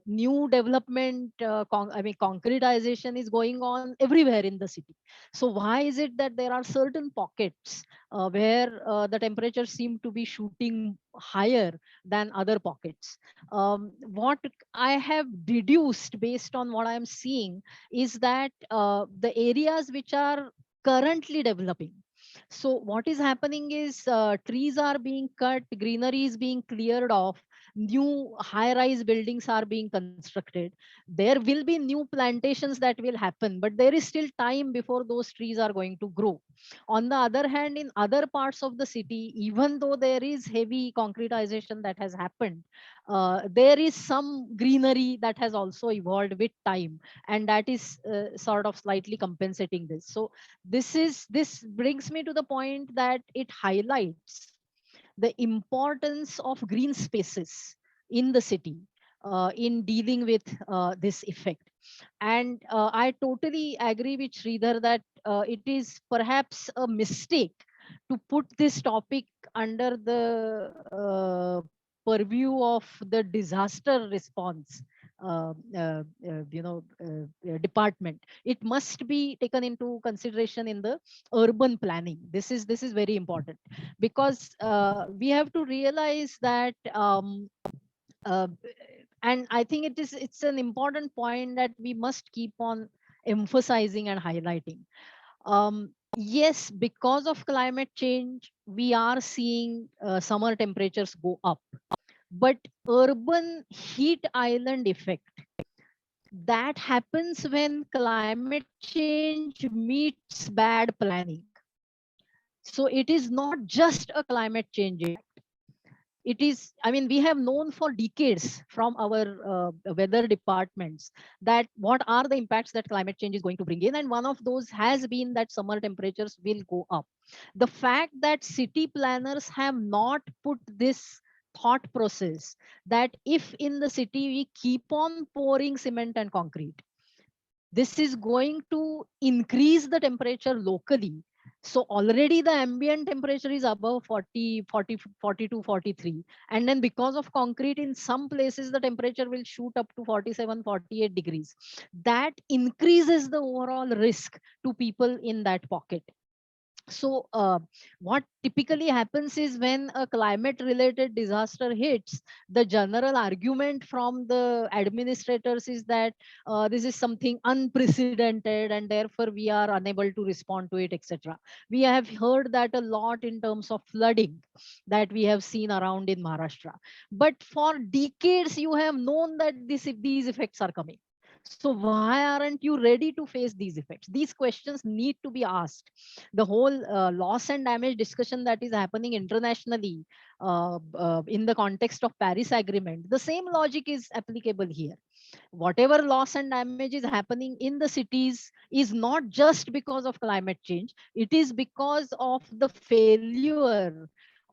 new development, I mean, concretization is going on everywhere in the city. So why is it that there are certain pockets where the temperatures seem to be shooting higher than other pockets? What I have deduced based on what I am seeing is that the areas which are currently developing, so what is happening is trees are being cut, greenery is being cleared off, new high-rise buildings are being constructed. There will be new plantations that will happen, but there is still time before those trees are going to grow. On the other hand, in other parts of the city, even though there is heavy concretization that has happened, there is some greenery that has also evolved with time, and that is sort of slightly compensating this. So this brings me to the point that it highlights the importance of green spaces in the city in dealing with this effect. And I totally agree with Shreedhar that it is perhaps a mistake to put this topic under the purview of the disaster response department. It must be taken into consideration in the urban planning. This is very important, because we have to realize that uh, and I think it's an important point that we must keep on emphasizing and highlighting. Yes, because of climate change, we are seeing summer temperatures go up, but urban heat island effect, that happens when climate change meets bad planning. So it is not just a climate change impact. It is, I mean, we have known for decades from our weather departments that what are the impacts that climate change is going to bring in, and one of those has been that summer temperatures will go up. The fact that city planners have not put this thought process that if in the city we keep on pouring cement and concrete, this is going to increase the temperature locally. So already the ambient temperature is above 40, 40, 42, 43. And then because of concrete, in some places, the temperature will shoot up to 47, 48 degrees. That increases the overall risk to people in that pocket. So what typically happens is when a climate related disaster hits, the general argument from the administrators is that this is something unprecedented and therefore we are unable to respond to it, etc. We have heard that a lot in terms of flooding that we have seen around in Maharashtra. But for decades, you have known that these effects are coming. So why aren't you ready to face these effects? These questions need to be asked. The whole loss and damage discussion that is happening internationally in the context of Paris Agreement, the same logic is applicable here. Whatever loss and damage is happening in the cities is not just because of climate change, it is because of the failure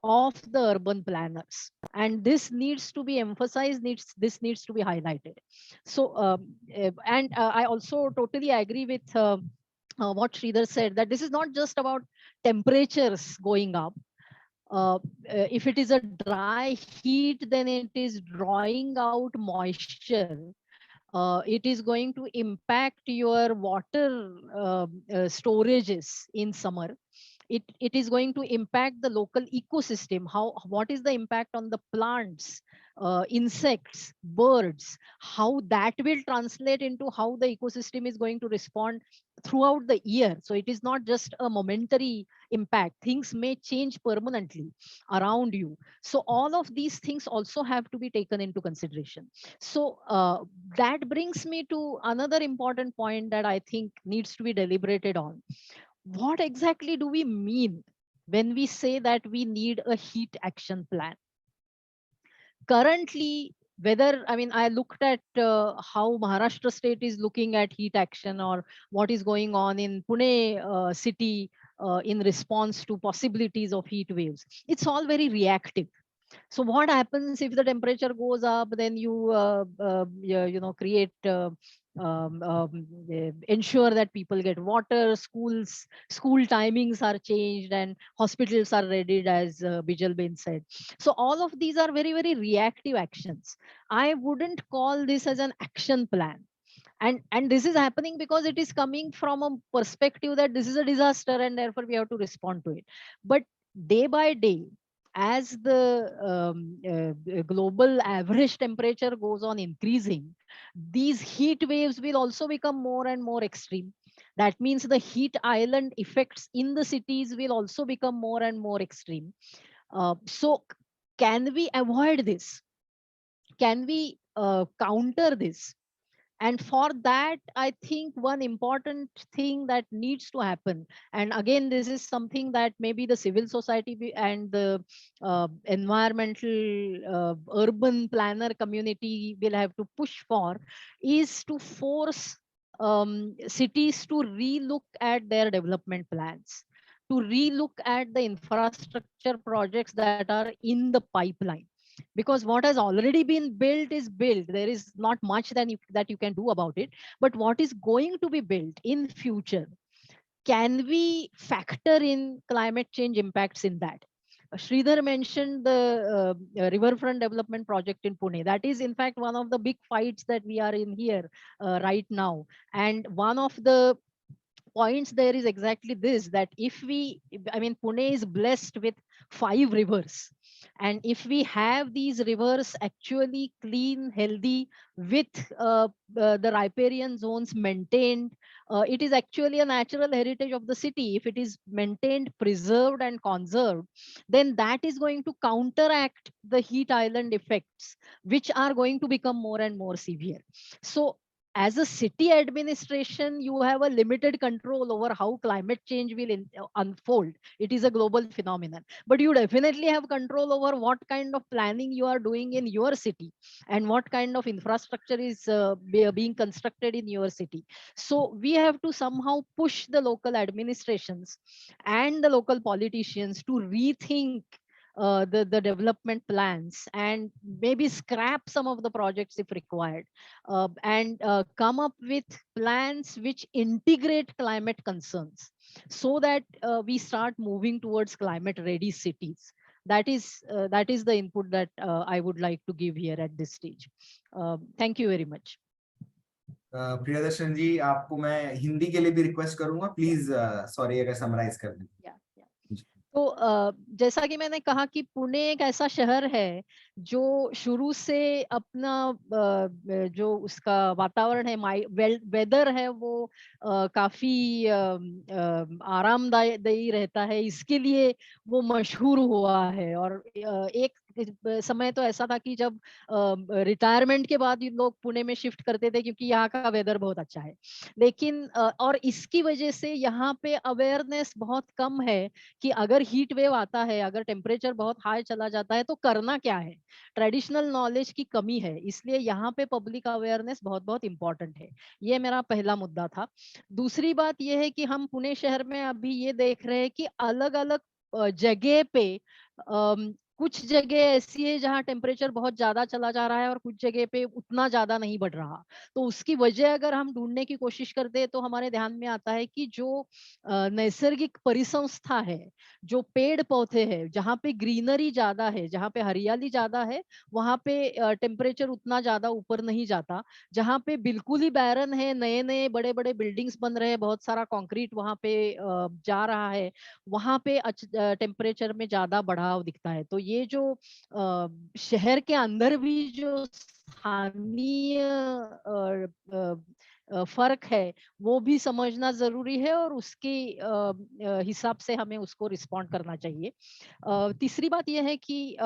of the urban planners, and this needs to be emphasized, this needs to be highlighted. So I also totally agree with what Shreedhar said, that this is not just about temperatures going up. If it is a dry heat, then it is drawing out moisture It is going to impact your water storages in summer. It is going to impact the local ecosystem. What is the impact on the plants, insects, birds, how that will translate into how the ecosystem is going to respond throughout the year. So it is not just a momentary impact. Things may change permanently around you. So all of these things also have to be taken into consideration. So that brings me to another important point that I think needs to be deliberated on. What exactly do we mean when we say that we need a heat action plan? Currently, whether, I mean, I looked at how Maharashtra state is looking at heat action, or what is going on in Pune city in response to possibilities of heat waves. It's all very reactive. So what happens if the temperature goes up? Then create ensure that people get water. School timings are changed, and hospitals are readied, as Bijal Bain said. So all of these are very, very reactive actions. I wouldn't call this as an action plan. And this is happening because it is coming from a perspective that this is a disaster and therefore we have to respond to it. But day by day, as the global average temperature goes on increasing, these heat waves will also become more and more extreme. That means the heat island effects in the cities will also become more and more extreme. So can we avoid this? Can we counter this? And for that, I think one important thing that needs to happen, and again this is something that maybe the civil society and the environmental urban planner community will have to push for, is to force cities to relook at their development plans, to relook at the infrastructure projects that are in the pipeline. Because what has already been built is built. There is not much that you can do about it. But what is going to be built in future, can we factor in climate change impacts in that? Shreedhar mentioned the riverfront development project in Pune. That is, in fact, one of the big fights that we are in here right now. And one of the points there is exactly this, that if we, I mean, Pune is blessed with 5 rivers. And if we have these rivers actually clean, healthy, with the riparian zones maintained, it is actually a natural heritage of the city. If it is maintained, preserved, and conserved, then that is going to counteract the heat island effects, which are going to become more and more severe. So as a city administration, you have a limited control over how climate change will unfold. It is a global phenomenon, but you definitely have control over what kind of planning you are doing in your city, and what kind of infrastructure is being constructed in your city. So we have to somehow push the local administrations and the local politicians to rethink the development plans, and maybe scrap some of the projects if required, and come up with plans which integrate climate concerns, so that we start moving towards climate ready cities. That is the input that I would like to give here at this stage. Thank you very much. Priyadarshan ji, आपको मैं हिंदी के लिए भी request करूंगा, please sorry अगर summarise कर दें। तो जैसा कि मैंने कहा कि पुणे एक ऐसा शहर है जो शुरू से अपना जो उसका वातावरण है, वेदर है, वो काफी आरामदायी रहता है, इसके लिए वो मशहूर हुआ है। और एक समय तो ऐसा था कि जब रिटायरमेंट के बाद लोग पुणे में शिफ्ट करते थे, क्योंकि यहाँ का वेदर बहुत अच्छा है। लेकिन और इसकी वजह से यहाँ पे अवेयरनेस बहुत कम है कि अगर हीट वेव आता है, अगर टेम्परेचर बहुत हाई चला जाता है तो करना क्या है। ट्रेडिशनल नॉलेज की कमी है, इसलिए यहाँ पे पब्लिक अवेयरनेस बहुत बहुत इंपॉर्टेंट है। ये मेरा पहला मुद्दा था। दूसरी बात यह है कि हम पुणे शहर में अभी ये देख रहे हैं कि अलग अलग जगह पे कुछ जगह ऐसी है जहाँ टेम्परेचर बहुत ज्यादा चला जा रहा है और कुछ जगह पे उतना ज्यादा नहीं बढ़ रहा। तो उसकी वजह अगर हम ढूंढने की कोशिश करते हैं तो हमारे ध्यान में आता है कि जो नैसर्गिक परिसंस्था है, जो पेड़ पौधे हैं, जहाँ पे ग्रीनरी ज्यादा है, जहाँ पे हरियाली ज्यादा है, वहाँ पे टेम्परेचर उतना ज्यादा ऊपर नहीं जाता। जहाँ पे बिल्कुल ही बैरन है, नए नए बड़े बड़े बिल्डिंग्स बन रहे हैं, बहुत सारा कंक्रीट वहाँ पे जा रहा है, वहां पे टेम्परेचर में ज्यादा बढ़ाव दिखता है। तो ये जो शहर के अंदर भी जो स्थानीय फर्क है वो भी समझना जरूरी है और उसके हिसाब से हमें उसको रिस्पॉन्ड करना चाहिए। तीसरी बात यह है कि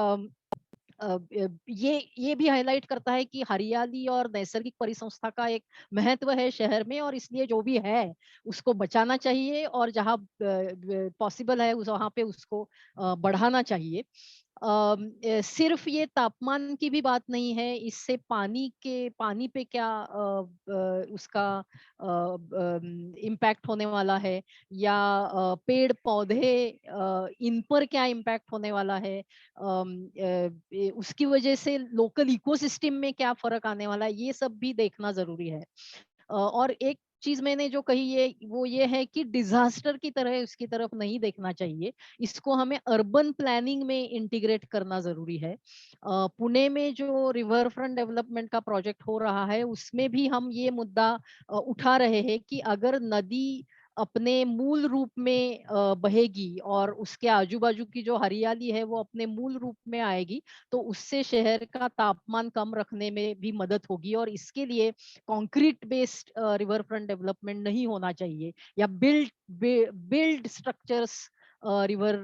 ये भी हाईलाइट करता है कि हरियाली और नैसर्गिक परिसंस्था का एक महत्व है शहर में, और इसलिए जो भी है उसको बचाना चाहिए और जहाँ पॉसिबल है वहाँ पे उसको बढ़ाना चाहिए। सिर्फ ये तापमान की भी बात नहीं है, इससे पानी पे क्या उसका इम्पैक्ट होने वाला है, या पेड़ पौधे इन पर क्या इम्पैक्ट होने वाला है, उसकी वजह से लोकल इकोसिस्टम में क्या फर्क आने वाला है, ये सब भी देखना जरूरी है। और एक चीज मैंने जो कही है वो ये है कि डिजास्टर की तरह इसकी तरफ नहीं देखना चाहिए, इसको हमें अर्बन प्लानिंग में इंटीग्रेट करना जरूरी है। पुणे में जो रिवर फ्रंट डेवलपमेंट का प्रोजेक्ट हो रहा है उसमें भी हम ये मुद्दा उठा रहे हैं कि अगर नदी अपने मूल रूप में बहेगी और उसके आजू बाजू की जो हरियाली है वो अपने मूल रूप में आएगी, तो उससे शहर का तापमान कम रखने में भी मदद होगी। और इसके लिए concrete based river front development नहीं होना चाहिए, या बिल्ड स्ट्रक्चर्स रिवर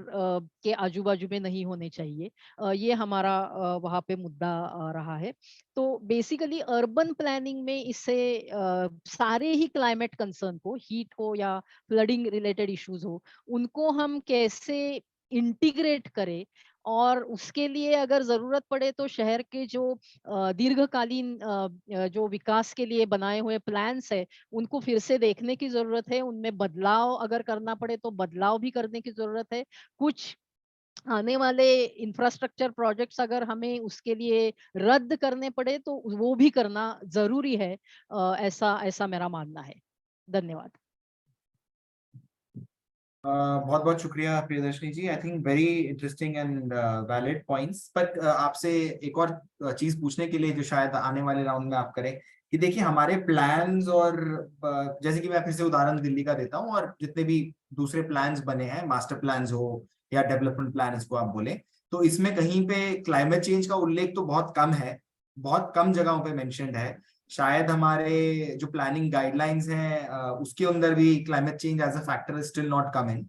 के आजू बाजू में नहीं होने चाहिए। ये हमारा वहाँ पे मुद्दा रहा है। तो बेसिकली अर्बन प्लानिंग में इससे सारे ही क्लाइमेट कंसर्न को, हीट हो या फ्लडिंग रिलेटेड इश्यूज हो, उनको हम कैसे इंटीग्रेट करें, और उसके लिए अगर जरूरत पड़े तो शहर के जो दीर्घकालीन जो विकास के लिए बनाए हुए प्लान्स है उनको फिर से देखने की जरूरत है, उनमें बदलाव अगर करना पड़े तो बदलाव भी करने की जरूरत है। कुछ आने वाले इंफ्रास्ट्रक्चर प्रोजेक्ट्स अगर हमें उसके लिए रद्द करने पड़े तो वो भी करना जरूरी है। ऐसा ऐसा मेरा मानना है। धन्यवाद। बहुत बहुत शुक्रिया Priyadarshini ji. I think very interesting and valid points. But आपसे एक और चीज पूछने के लिए जो शायद आने वाले राउंड में आप करें कि देखिए हमारे प्लान्स और जैसे कि मैं फिर से उदाहरण दिल्ली का देता हूँ और जितने भी दूसरे प्लान्स बने हैं, मास्टर प्लान्स हो या डेवलपमेंट प्लान इसको आप बोले, तो इसमें कहीं पे क्लाइमेट चेंज का उल्लेख तो बहुत कम है, बहुत कम जगहों पे मेंशन्ड है। शायद हमारे जो प्लानिंग गाइडलाइंस हैं उसके अंदर भी climate change as a factor is still not come in.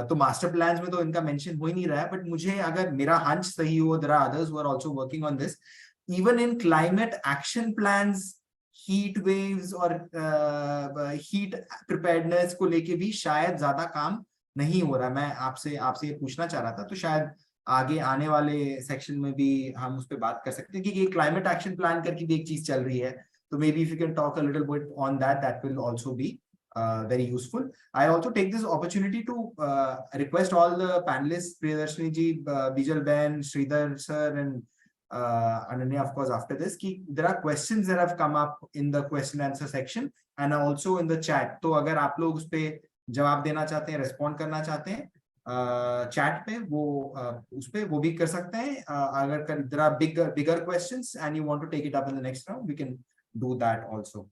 तो मास्टर प्लान्स में तो इनका मेंशन हो ही नहीं रहा है। बट मुझे अगर मेरा हंच सही हो, there are others who are also working on this, even in climate action plans, heat waves और हीट प्रिपेयर्डनेस को लेके भी शायद ज्यादा काम नहीं हो रहा। मैं आपसे आपसे ये पूछना चाह रहा था, तो शायद आगे आने वाले सेक्शन में भी हम उस पर बात कर सकते हैं, क्योंकि ये क्लाइमेट एक्शन प्लान करके भी एक चीज चल रही है। तो may be if you can talk a little bit on that, that will also be very useful. I also take this opportunity to request all the panelists, Priyadarshini ji, Bijal Ben, Shreedhar sir, and Ananya, of course, after this, ki there are questions that have come up in the question answer section and also in the chat. तो अगर आप लोग उस पे जवाब देना चाहते हैं, respond करना चाहते हैं, चैट पे वो उस पे वो भी कर सकते हैं। अगर there are bigger questions and you want to take it up in the next round, we can do that also.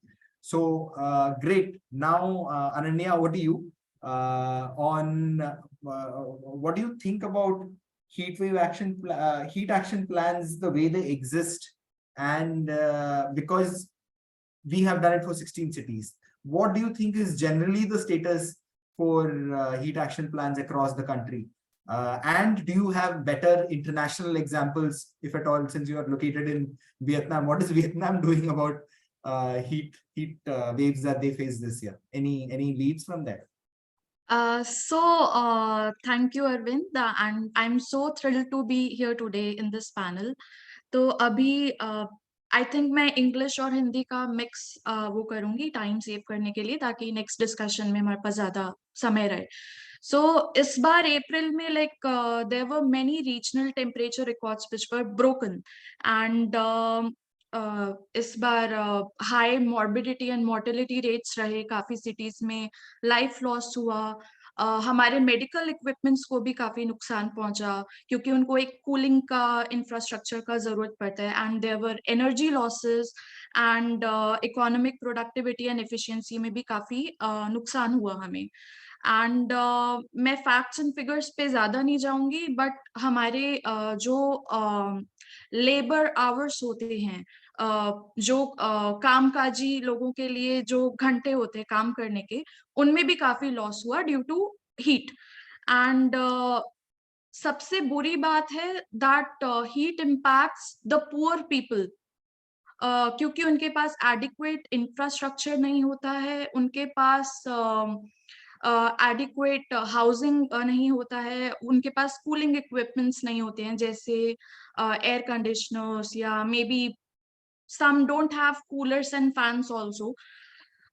So great. Now Ananya, over to you on what do you think about heat action plans, the way they exist, and because we have done it for 16 cities, what do you think is generally the status for heat action plans across the country? And do you have better international examples, if at all, since you are located in Vietnam? What is Vietnam doing about heat waves that they face this year? Any leads from there? Thank you, Aravind, and I'm so thrilled to be here today in this panel. तो अभी I think मैं English और हिंदी का mix वो करूंगी time save करने के लिए, ताकि नेक्स्ट डिस्कशन में हमारे पास ज्यादा समय रहे। So इस बार अप्रैल में like there were many regional temperature records which were broken, and इस बार high morbidity and mortality rates रहे काफी सिटीज में, लाइफ लॉस हुआ, हमारे मेडिकल इक्विपमेंट्स को भी काफी नुकसान पहुंचा क्योंकि उनको एक कूलिंग का इंफ्रास्ट्रक्चर का जरूरत पड़ता है, and there were energy losses and economic productivity and efficiency में भी काफी नुकसान हुआ हमें। एंड मैं फैक्ट्स एंड फिगर्स पे ज्यादा नहीं जाऊंगी, बट हमारे जो लेबर आवर्स होते हैं, जो कामकाजी लोगों के लिए जो घंटे होते हैं काम करने के, उनमें भी काफी लॉस हुआ ड्यू टू हीट। एंड सबसे बुरी बात है that heat impacts the poor people, क्योंकि उनके पास एडिक्वेट इंफ्रास्ट्रक्चर नहीं होता है, उनके पास एडिक्वेट हाउसिंग नहीं होता है, उनके पास कूलिंग इक्विपमेंट्स नहीं होते हैं जैसे एयर कंडीशनर्स, या may be some don't have coolers and fans also.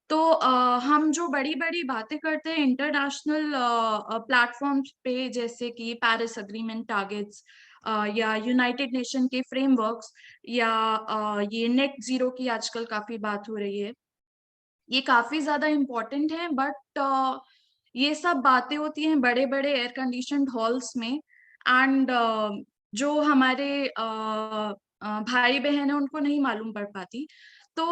तो हम जो बड़ी बड़ी बातें करते हैं इंटरनेशनल प्लेटफॉर्म्स पे, जैसे कि पेरिस अग्रीमेंट टारगेट्स, या यूनाइटेड नेशन के फ्रेमवर्क्स, या ये नेट जीरो की आजकल काफी बात हो रही है, ये काफी ज्यादा इम्पोर्टेंट है, बट ये सब बातें होती हैं बड़े बड़े एयर कंडीशनड हॉल्स में, एंड जो हमारे भाई बहन है उनको नहीं मालूम पड़ पाती। तो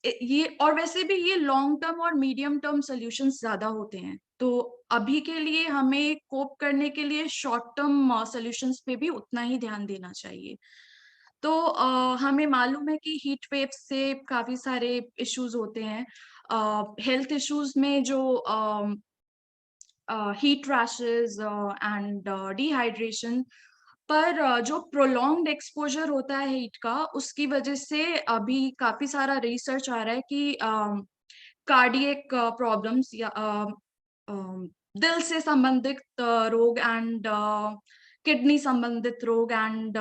ये, और वैसे भी ये लॉन्ग टर्म और मीडियम टर्म सोल्यूशंस ज्यादा होते हैं, तो अभी के लिए हमें कोप करने के लिए शॉर्ट टर्म सोल्यूशंस पे भी उतना ही ध्यान देना चाहिए। तो हमें मालूम है कि हीट वेव से काफी सारे इश्यूज होते हैं, हेल्थ इश्यूज में जो हीट रैशेस एंड डिहाइड्रेशन, पर जो प्रोलॉन्ग्ड एक्सपोजर होता है हीट का, उसकी वजह से अभी काफी सारा रिसर्च आ रहा है कि कार्डियक प्रॉब्लम्स, या दिल से संबंधित रोग, एंड किडनी संबंधित रोग, एंड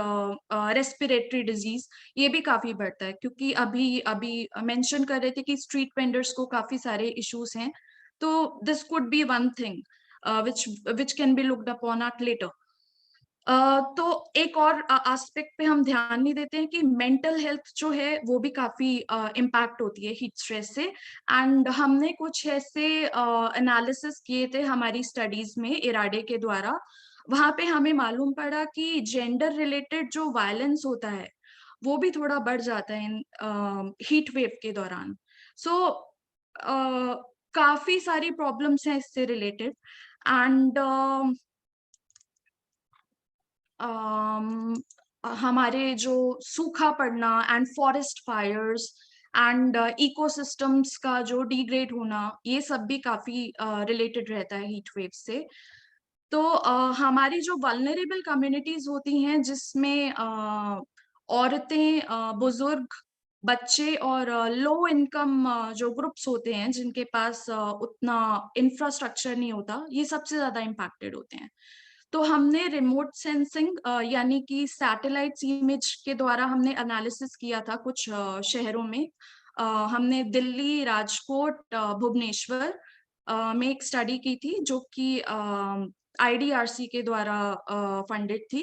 रेस्पिरेटरी डिजीज, ये भी काफी बढ़ता है, क्योंकि अभी अभी मेंशन कर रहे थे कि स्ट्रीट वेंडर्स को काफी सारे इश्यूज हैं, तो this could be one thing which can be looked upon at later. तो एक और एस्पेक्ट पे हम ध्यान नहीं देते हैं कि मेंटल हेल्थ जो है वो भी काफी इम्पैक्ट होती है हीट स्ट्रेस से, एंड हमने कुछ ऐसे एनालिसिस किए थे हमारी स्टडीज में इराडे के द्वारा, वहां पे हमें मालूम पड़ा कि जेंडर रिलेटेड जो वायलेंस होता है वो भी थोड़ा बढ़ जाता है हीट वेव के दौरान। सो काफी सारी प्रॉब्लम्स हैं इससे रिलेटेड, एंड हमारे जो सूखा पड़ना and forest fires and ecosystems का जो डिग्रेड होना, ये सब भी काफी रिलेटेड रहता है हीट वेव से। तो हमारी जो वल्नरेबल कम्युनिटीज होती हैं, जिसमें औरतें, बुजुर्ग, बच्चे और लो इनकम जो ग्रुप्स होते हैं जिनके पास उतना इंफ्रास्ट्रक्चर नहीं होता, ये सबसे ज्यादा इम्पैक्टेड होते हैं। तो हमने रिमोट सेंसिंग यानी कि सैटेलाइट इमेज के द्वारा हमने एनालिसिस किया था कुछ शहरों में, हमने दिल्ली, राजकोट, भुवनेश्वर में एक स्टडी की थी जो कि IDRC के द्वारा फंडेड थी,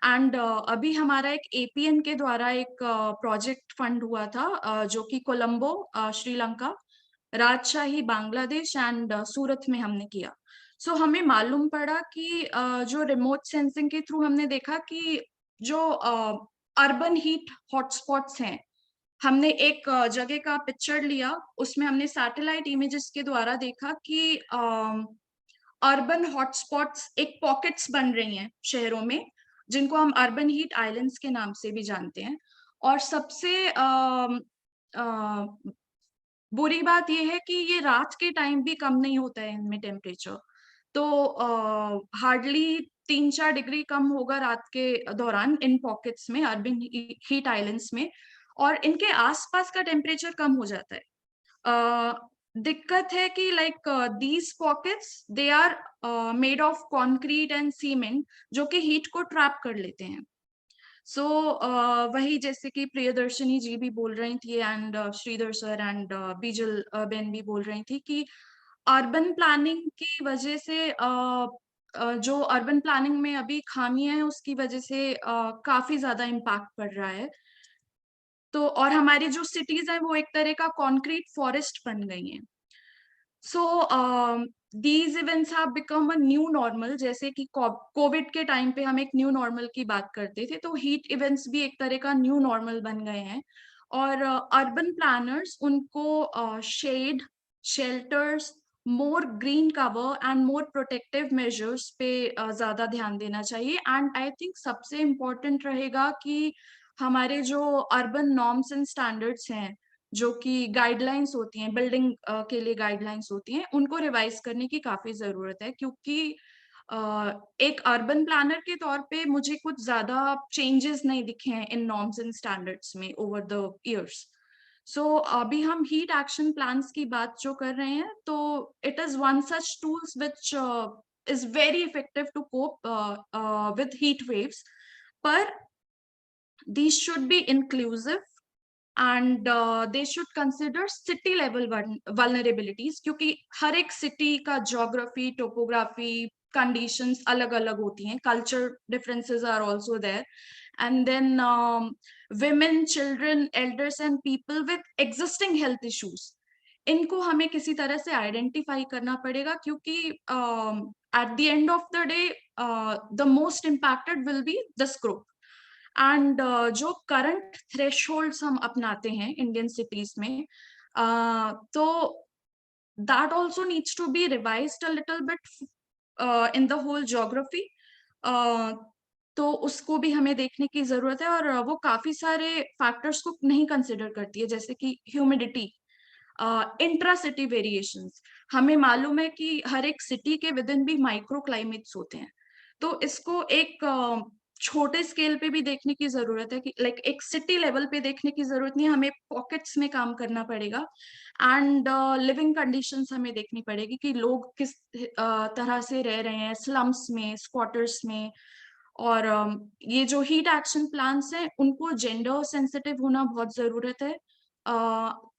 एंड अभी हमारा एक APN के द्वारा एक प्रोजेक्ट फंड हुआ था जो कि कोलंबो श्रीलंका, राजशाही बांग्लादेश एंड सूरत में हमने किया। सो हमें मालूम पड़ा कि जो रिमोट सेंसिंग के थ्रू हमने देखा कि जो अर्बन हीट हॉटस्पॉट्स हैं, हमने एक जगह का पिक्चर लिया, उसमें हमने सैटेलाइट इमेजेस के द्वारा देखा कि अर्बन हॉटस्पॉट्स एक पॉकेट्स बन रही हैं शहरों में, जिनको हम अर्बन हीट आइलैंड्स के नाम से भी जानते हैं। और सबसे बुरी बात यह है कि ये रात के टाइम भी कम नहीं होता है इनमें टेम्परेचर, तो हार्डली 3-4 डिग्री कम होगा रात के दौरान इन पॉकेट्स में, अर्बन हीट आइलैंड्स में, और इनके आसपास का टेम्परेचर कम हो जाता है। दिक्कत है कि like these pockets they are made of concrete and cement, जो कि हीट को ट्रैप कर लेते हैं। सो वही जैसे कि प्रियदर्शनी जी भी बोल रही थी, and Sridhar sir and Bijal ben भी बोल रही थी कि अर्बन प्लानिंग की वजह से जो अर्बन प्लानिंग में अभी खामियां हैं उसकी वजह से काफी ज्यादा इम्पैक्ट पड़ रहा है। तो और हमारी जो सिटीज हैं वो एक तरह का कॉन्क्रीट फॉरेस्ट बन गई हैं। So these events have become a new normal. जैसे कि कोविड के टाइम पे हम एक न्यू नॉर्मल की बात करते थे, तो हीट इवेंट्स भी एक तरह का न्यू नॉर्मल बन गए हैं। और अर्बन प्लानर्स उनको shade, shelters, more green cover and more protective measures पे ज्यादा ध्यान देना चाहिए। एंड आई थिंक सबसे इम्पोर्टेंट रहेगा कि हमारे जो अर्बन नॉर्म्स एंड स्टैंडर्ड्स हैं, जो कि गाइडलाइंस होती हैं, बिल्डिंग के लिए गाइडलाइंस होती हैं, उनको रिवाइज करने की काफी जरूरत है। क्योंकि एक अर्बन प्लानर के तौर पे मुझे कुछ ज्यादा चेंजेस नहीं दिखे हैं इन नॉर्म्स एंड स्टैंडर्ड्स में ओवर द इयर्स। सो अभी हम हीट एक्शन प्लान्स की बात जो कर रहे हैं, तो it is one such tools which is very effective to cope with heat waves, पर these should be inclusive and they should consider city level vulnerabilities, क्योंकि हर एक सिटी का ज्योग्राफी, टोपोग्राफी, कंडीशंस अलग अलग होती हैं, culture differences are also there. And then women, children, elders and people with existing health issues, इनको हमें किसी तरह से आइडेंटिफाई करना पड़ेगा, क्योंकि at the end of the day the most impacted will be this group. And जो current thresholds हम अपनाते हैं इंडियन सिटीज में, तो that also needs to be revised a little bit in the whole geography. तो उसको भी हमें देखने की जरूरत है, और वो काफी सारे फैक्टर्स को नहीं कंसिडर करती है, जैसे कि ह्यूमिडिटी, इंट्रा सिटी वेरिएशंस। हमें मालूम है कि हर एक सिटी के विद इन भी माइक्रो क्लाइमेट्स होते हैं, तो इसको एक छोटे स्केल पे भी देखने की जरूरत है, कि लाइक एक सिटी लेवल पे देखने की जरूरत नहीं है, हमें पॉकेट्स में काम करना पड़ेगा। एंड लिविंग कंडीशंस हमें देखनी पड़ेगी कि लोग किस तरह से रह रहे हैं, स्लम्स में, स्क्वाटर्स में। और ये जो हीट एक्शन प्लान्स हैं उनको जेंडर सेंसिटिव होना बहुत जरूरत है,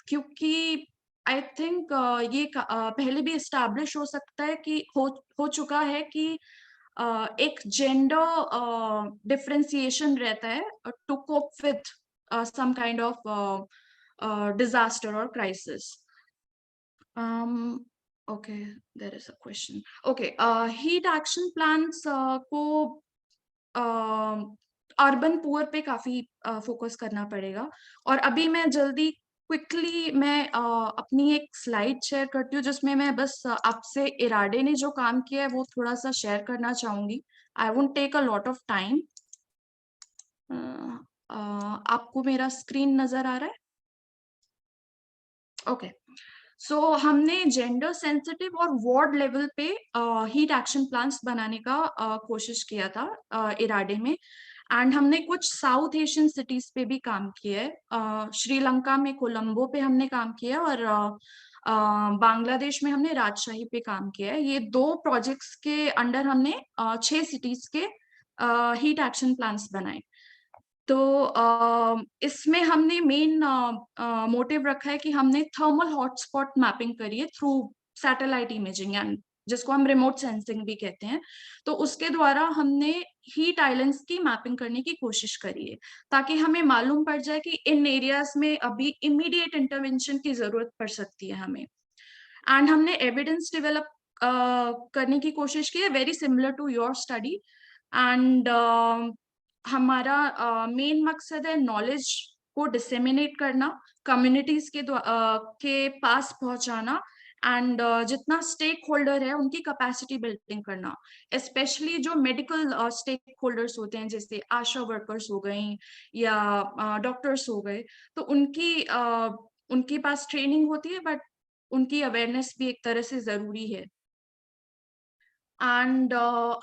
क्योंकि आई थिंक ये पहले भी एस्टैब्लिश हो सकता है कि हो चुका है कि एक जेंडर डिफरेंशिएशन रहता है to cope with some kind of disaster और crisis. Okay, there is a question. Okay, heat action plans को अर्बन पुअर पे काफी फोकस करना पड़ेगा। और अभी मैं जल्दी क्विकली मैं अपनी एक स्लाइड शेयर करती हूँ, जिसमें मैं बस आपसे इराडे ने जो काम किया है वो थोड़ा सा शेयर करना चाहूंगी। I won't take a lot of time. आपको मेरा स्क्रीन नजर आ रहा है? ओके, सो हमने जेंडर सेंसिटिव और वार्ड लेवल पे हीट एक्शन प्लान्स बनाने का कोशिश किया था इराडे में। एंड हमने कुछ साउथ एशियन सिटीज पे भी काम किया है। श्रीलंका में कोलंबो पे हमने काम किया, और बांग्लादेश में हमने राजशाही पे काम किया है। ये 2 प्रोजेक्ट्स के अंडर हमने 6 सिटीज के हीट एक्शन प्लान्स बनाए। तो इसमें हमने मेन मोटिव रखा है कि हमने थर्मल हॉटस्पॉट मैपिंग करी है थ्रू सैटेलाइट इमेजिंग, एंड जिसको हम रिमोट सेंसिंग भी कहते हैं। तो उसके द्वारा हमने हीट आइलैंड्स की मैपिंग करने की कोशिश करी है, ताकि हमें मालूम पड़ जाए कि इन एरियाज में अभी इमीडिएट इंटरवेंशन की जरूरत पड़ सकती है हमें। एंड हमने एविडेंस डेवलप करने की कोशिश की है, very similar to your study. And हमारा मेन मकसद है नॉलेज को डिसेमिनेट करना, कम्युनिटीज के पास पहुंचाना, एंड जितना स्टेक होल्डर है उनकी कैपेसिटी बिल्डिंग करना, स्पेशली जो मेडिकल स्टेक होल्डर्स होते हैं, जैसे आशा वर्कर्स हो गई या डॉक्टर्स हो गए। तो उनके पास ट्रेनिंग होती है, बट उनकी अवेयरनेस भी एक तरह से जरूरी है। एंड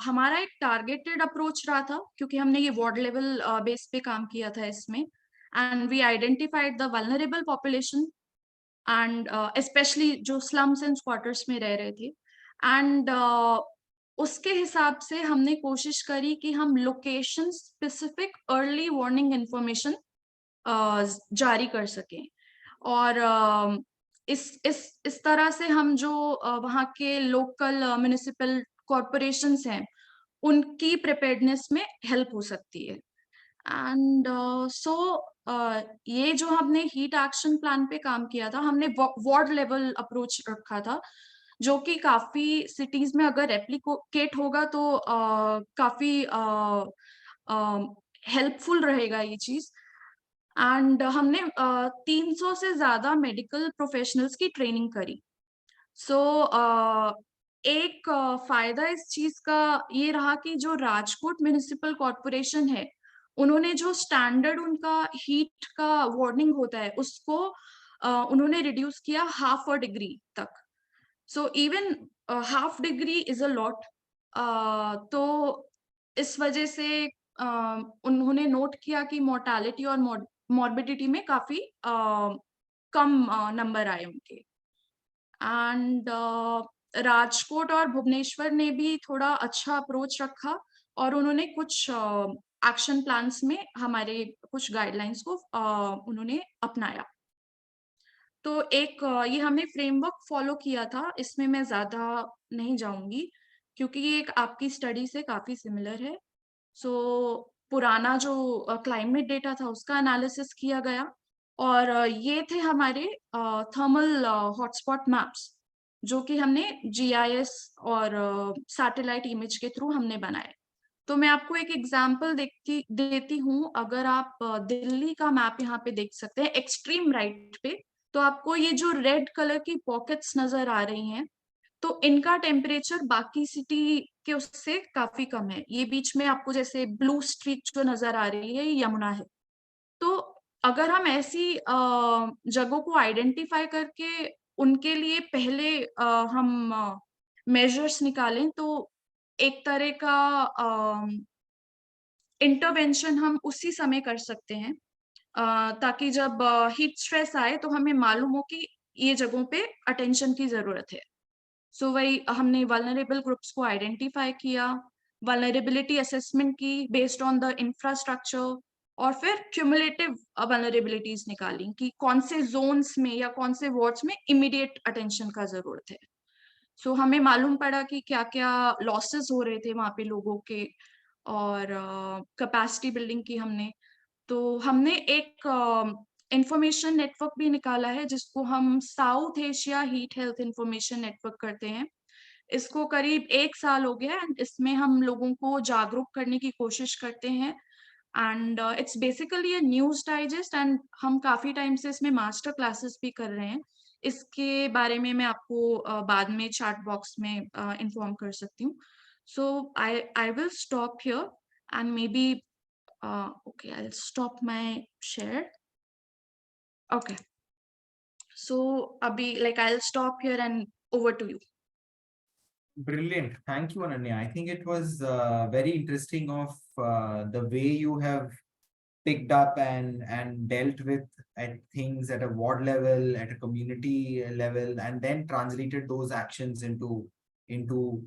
हमारा एक टारगेटेड अप्रोच रहा था, क्योंकि हमने ये वार्ड लेवल बेस पे काम किया था इसमें। And we identified the vulnerable population, and specially जो स्लम्स एंड स्क्वाटर्स में रह रहे थे। एंड उसके हिसाब से हमने कोशिश करी कि हम location specific early warning information जारी कर सकें। और इस तरह से हम जो वहाँ के लोकल म्युनिसिपल कॉरपोरेशंस हैं उनकी प्रिपेयर्डनेस में हेल्प हो सकती है। एंड सो ये जो हमने हीट एक्शन प्लान पे काम किया था, हमने वार्ड लेवल अप्रोच रखा था, जो कि काफी सिटीज में अगर रेप्लिकेट होगा तो काफी हेल्पफुल रहेगा ये चीज। एंड हमने 300 से ज्यादा मेडिकल प्रोफेशनल्स की ट्रेनिंग करी। सो एक फायदा इस चीज का ये रहा कि जो राजकोट म्युनिसिपल कॉरपोरेशन है, उन्होंने जो स्टैंडर्ड उनका हीट का वार्निंग होता है उसको उन्होंने रिड्यूस किया हाफ अ डिग्री तक। So even half degree is a lot. तो इस वजह से उन्होंने नोट किया कि मोर्टालिटी और मॉर्बिडिटी में काफी कम नंबर आए उनके। एंड राजकोट और भुवनेश्वर ने भी थोड़ा अच्छा अप्रोच रखा और उन्होंने कुछ एक्शन प्लान्स में हमारे कुछ गाइडलाइंस को उन्होंने अपनाया। तो एक ये हमने फ्रेमवर्क फॉलो किया था, इसमें मैं ज्यादा नहीं जाऊंगी क्योंकि ये एक आपकी स्टडी से काफी सिमिलर है। सो पुराना जो क्लाइमेट डेटा था उसका एनालिसिस किया गया और ये थे हमारे थर्मल हॉटस्पॉट मैप्स जो कि हमने जीआईएस और सैटेलाइट इमेज के थ्रू हमने बनाए। तो मैं आपको एक एग्जांपल देती हूँ। अगर आप दिल्ली का मैप यहाँ पे देख सकते हैं एक्सट्रीम राइट पे, तो आपको ये जो रेड कलर की पॉकेट्स नजर आ रही हैं, तो इनका टेम्परेचर बाकी सिटी के उससे काफी कम है। ये बीच में आपको जैसे ब्लू स्ट्रीक जो नजर आ रही है, ये यमुना है। तो अगर हम ऐसी जगहों को आइडेंटिफाई करके उनके लिए पहले हम मेजर्स निकालें तो एक तरह का इंटरवेंशन हम उसी समय कर सकते हैं, ताकि जब हीट स्ट्रेस आए तो हमें मालूम हो कि ये जगहों पे अटेंशन की जरूरत है। सो वही हमने वल्नरेबल ग्रुप्स को आइडेंटिफाई किया, वल्नरेबिलिटी असेसमेंट की बेस्ड ऑन द इंफ्रास्ट्रक्चर, और फिर क्यूमुलेटिव वल्नरेबिलिटीज निकाली कि कौन से जोन्स में या कौन से वार्ड्स में इमीडिएट अटेंशन का जरूरत है। सो हमें मालूम पड़ा कि क्या क्या लॉसेस हो रहे थे वहां पे लोगों के, और कैपेसिटी बिल्डिंग की हमने। तो हमने एक इंफॉर्मेशन नेटवर्क भी निकाला है जिसको हम south Asia heat health information network करते हैं। इसको करीब 1 साल हो गया एंड इसमें हम लोगों को जागरूक करने की कोशिश करते हैं। And it's basically a news digest and हम काफी टाइम से इसमें मास्टर क्लासेस भी कर रहे हैं। इसके बारे में मैं आपको बाद में चैट बॉक्स में इन्फॉर्म कर सकती हूँ। So I will stop here and maybe okay, I'll stop my share. Okay, so abhi, like, I'll stop here and over to you. Brilliant. Thank you, Ananya. I think it was very interesting of the way you have picked up and dealt with at things at a ward level, at a community level, and then translated those actions into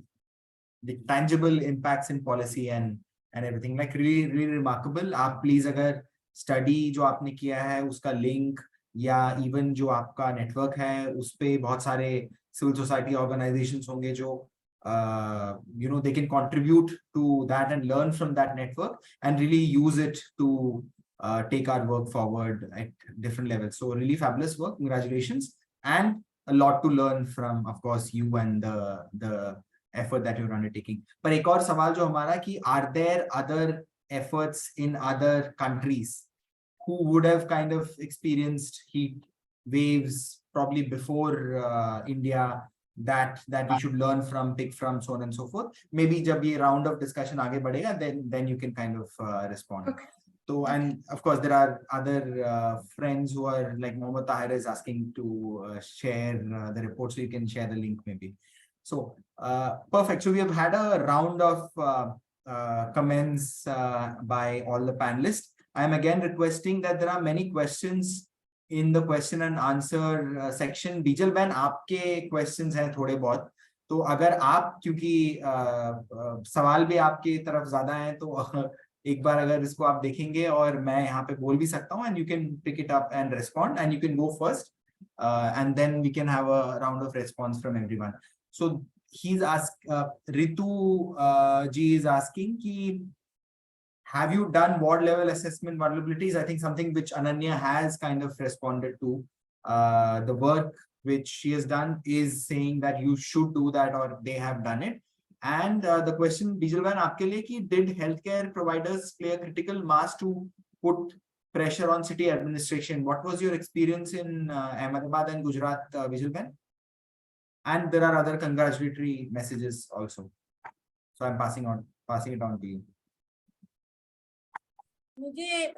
the tangible impacts in policy and everything. Like really remarkable. आप please अगर study जो आपने किया है उसका link या even जो आपका network है उस पे बहुत सारे civil society organizations होंगे जो you know, they can contribute to that and learn from that network and really use it to take our work forward at different levels. So really fabulous work. Congratulations. And a lot to learn from, of course, you and the effort that you're undertaking. But एक और सवाल जो हमारा कि are there other efforts in other countries who would have kind of experienced heat waves probably before India that we should learn from, pick from, so on and so forth? Maybe जब ये round of discussion आगे बढ़ेगा, then you can kind of respond. Okay. So, and of course, there are other friends who are like Mohammed Tahir is asking to share the report, so you can share the link maybe. So, perfect. So we have had a round of comments by all the panelists. I am again requesting that there are many questions in the question and answer section. Bijal Ben, आपके questions हैं थोड़े बहुत, तो अगर आप क्योंकि सवाल भी आपकी तरफ ज़्यादा हैं तो एक बार अगर इसको आप देखेंगे और मैं यहाँ पे बोल भी सकता हूँ and you can pick it up and respond and you can go first and then we can have a round of response from everyone. So he's asked, Ritu ji is asking ki, have you done ward level assessment vulnerabilities? I think something which Ananya has kind of responded to. The work which she has done is saying that you should do that, or they have done it. And the question, Bijal Bhai, aapke liye ki, did healthcare providers play a critical mass to put pressure on city administration? What was your experience in Ahmedabad and Gujarat, Bijal Bhai? And there are other congratulatory messages also. So I'm passing it on to you. मुझे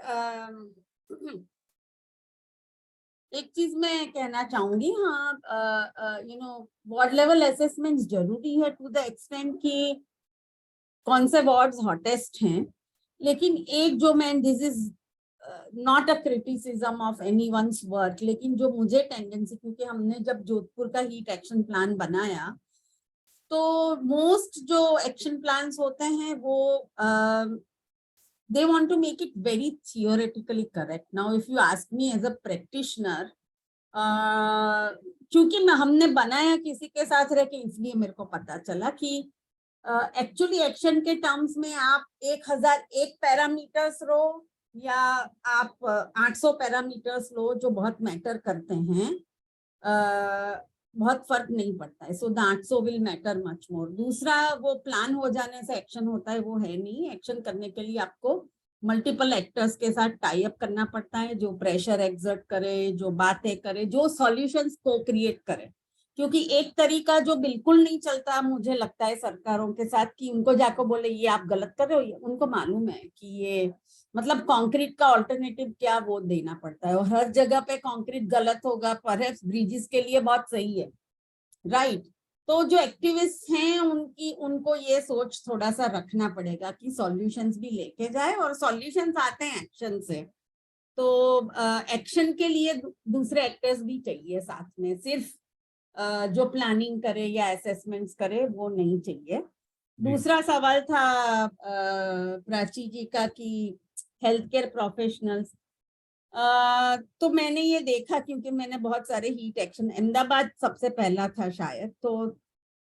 एक चीज मैं कहना चाहूंगी, हाँ, you know ward level assessments जरूरी है to the extent कि कौन से वार्ड्स हॉटेस्ट हैं, लेकिन एक जो मैं, this is not a criticism of anyone's work, लेकिन जो मुझे टेंडेंसी, क्योंकि हमने जब जोधपुर का हीट एक्शन प्लान बनाया तो मोस्ट जो एक्शन प्लान्स होते हैं वो they want to make it very theoretically correct. Now if you ask me as a practitioner, क्योंकि हमने बनाया किसी के साथ रह के, इसलिए मेरे को पता चला कि एक्चुअली एक्शन के टर्म्स में आप 1001 पैरामीटर्स लो या आप 800 पैरामीटर्स लो, जो बहुत मैटर करते हैं, बहुत फर्क नहीं पड़ता है. So the 800 will matter much more. दूसरा, वो प्लान हो जाने से एक्शन होता है वो है नहीं. एक्शन करने के लिए आपको मल्टीपल एक्टर्स के साथ टाई अप करना पड़ता है, जो प्रेशर एक्सर्ट करे, जो बातें करे, जो सॉल्यूशंस को क्रिएट करे. क्योंकि एक तरीका जो बिल्कुल नहीं चलता मुझे लगता है सरकारों के साथ, कि उनको जाकर बोले ये आप गलत कर रहे हो, उनको मालूम है कि ये मतलब कंक्रीट का ऑल्टरनेटिव क्या, वो देना पड़ता है. और हर जगह पे कंक्रीट गलत होगा, परहैप्स ब्रिजेस के लिए बहुत सही है, राइट. तो जो एक्टिविस्ट हैं उनको ये सोच थोड़ा सा रखना पड़ेगा कि सॉल्यूशंस भी लेके जाए, और सॉल्यूशंस आते हैं एक्शन से. तो एक्शन के लिए दूसरे एक्टर्स भी चाहिए साथ में, सिर्फ जो प्लानिंग करे या असेसमेंट्स करे वो नहीं चाहिए. दूसरा सवाल था प्राची जी का कि हेल्थ केयर प्रोफेशनल्स, तो मैंने ये देखा, क्योंकि मैंने बहुत सारे हीट एक्शन, अहमदाबाद सबसे पहला था शायद, तो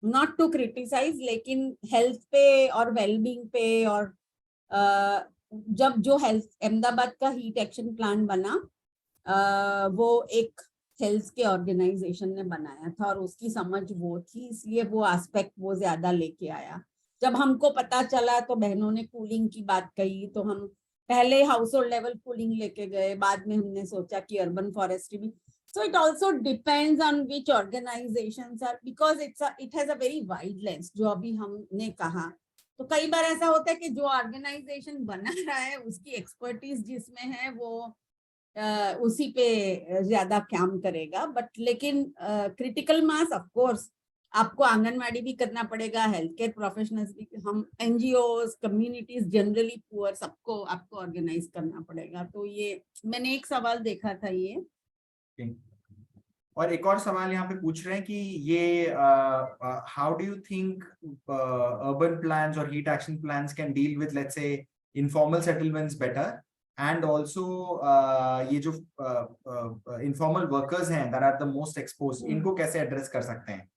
नॉट टू क्रिटिसाइज, लेकिन हेल्थ पे और वेलबींग पे, और जब जो हेल्थ अहमदाबाद का हीट एक्शन प्लान बना, वो एक हेल्थ के ऑर्गेनाइजेशन ने बनाया था और उसकी समझ वो थी, इसलिए वो एस्पेक्ट वो ज्यादा लेके आया. जब हमको पता चला तो बहनों ने कूलिंग की बात कही, तो हम पहले हाउस होल्ड लेवल कूलिंग लेके गए, बाद में हमने सोचा कि अर्बन फॉरेस्ट्री भी. So it also depends on which organisations are, because it has a very wide lens, जो अभी हमने कहा. तो कई बार ऐसा होता है कि जो ऑर्गेनाइजेशन बना रहा है उसकी एक्सपर्टीज जिसमें है वो उसी पे ज्यादा काम करेगा. बट लेकिन क्रिटिकल मास ऑफ कोर्स आपको आंगनवाड़ी भी करना पड़ेगा, हेल्थ केयर प्रोफेशनल्स भी, हम एनजीओज, कम्युनिटीज, जनरली पुअर, सबको आपको ऑर्गेनाइज करना पड़ेगा. तो ये मैंने एक सवाल देखा था ये. और एक और सवाल यहाँ पे पूछ रहे हैं कि ये how do you think urban plans और heat action plans can deal with let's say informal settlements better, and also ये जो इनफॉर्मल वर्कर्स हैं that are the most exposed, इनको कैसे एड्रेस कर सकते हैं?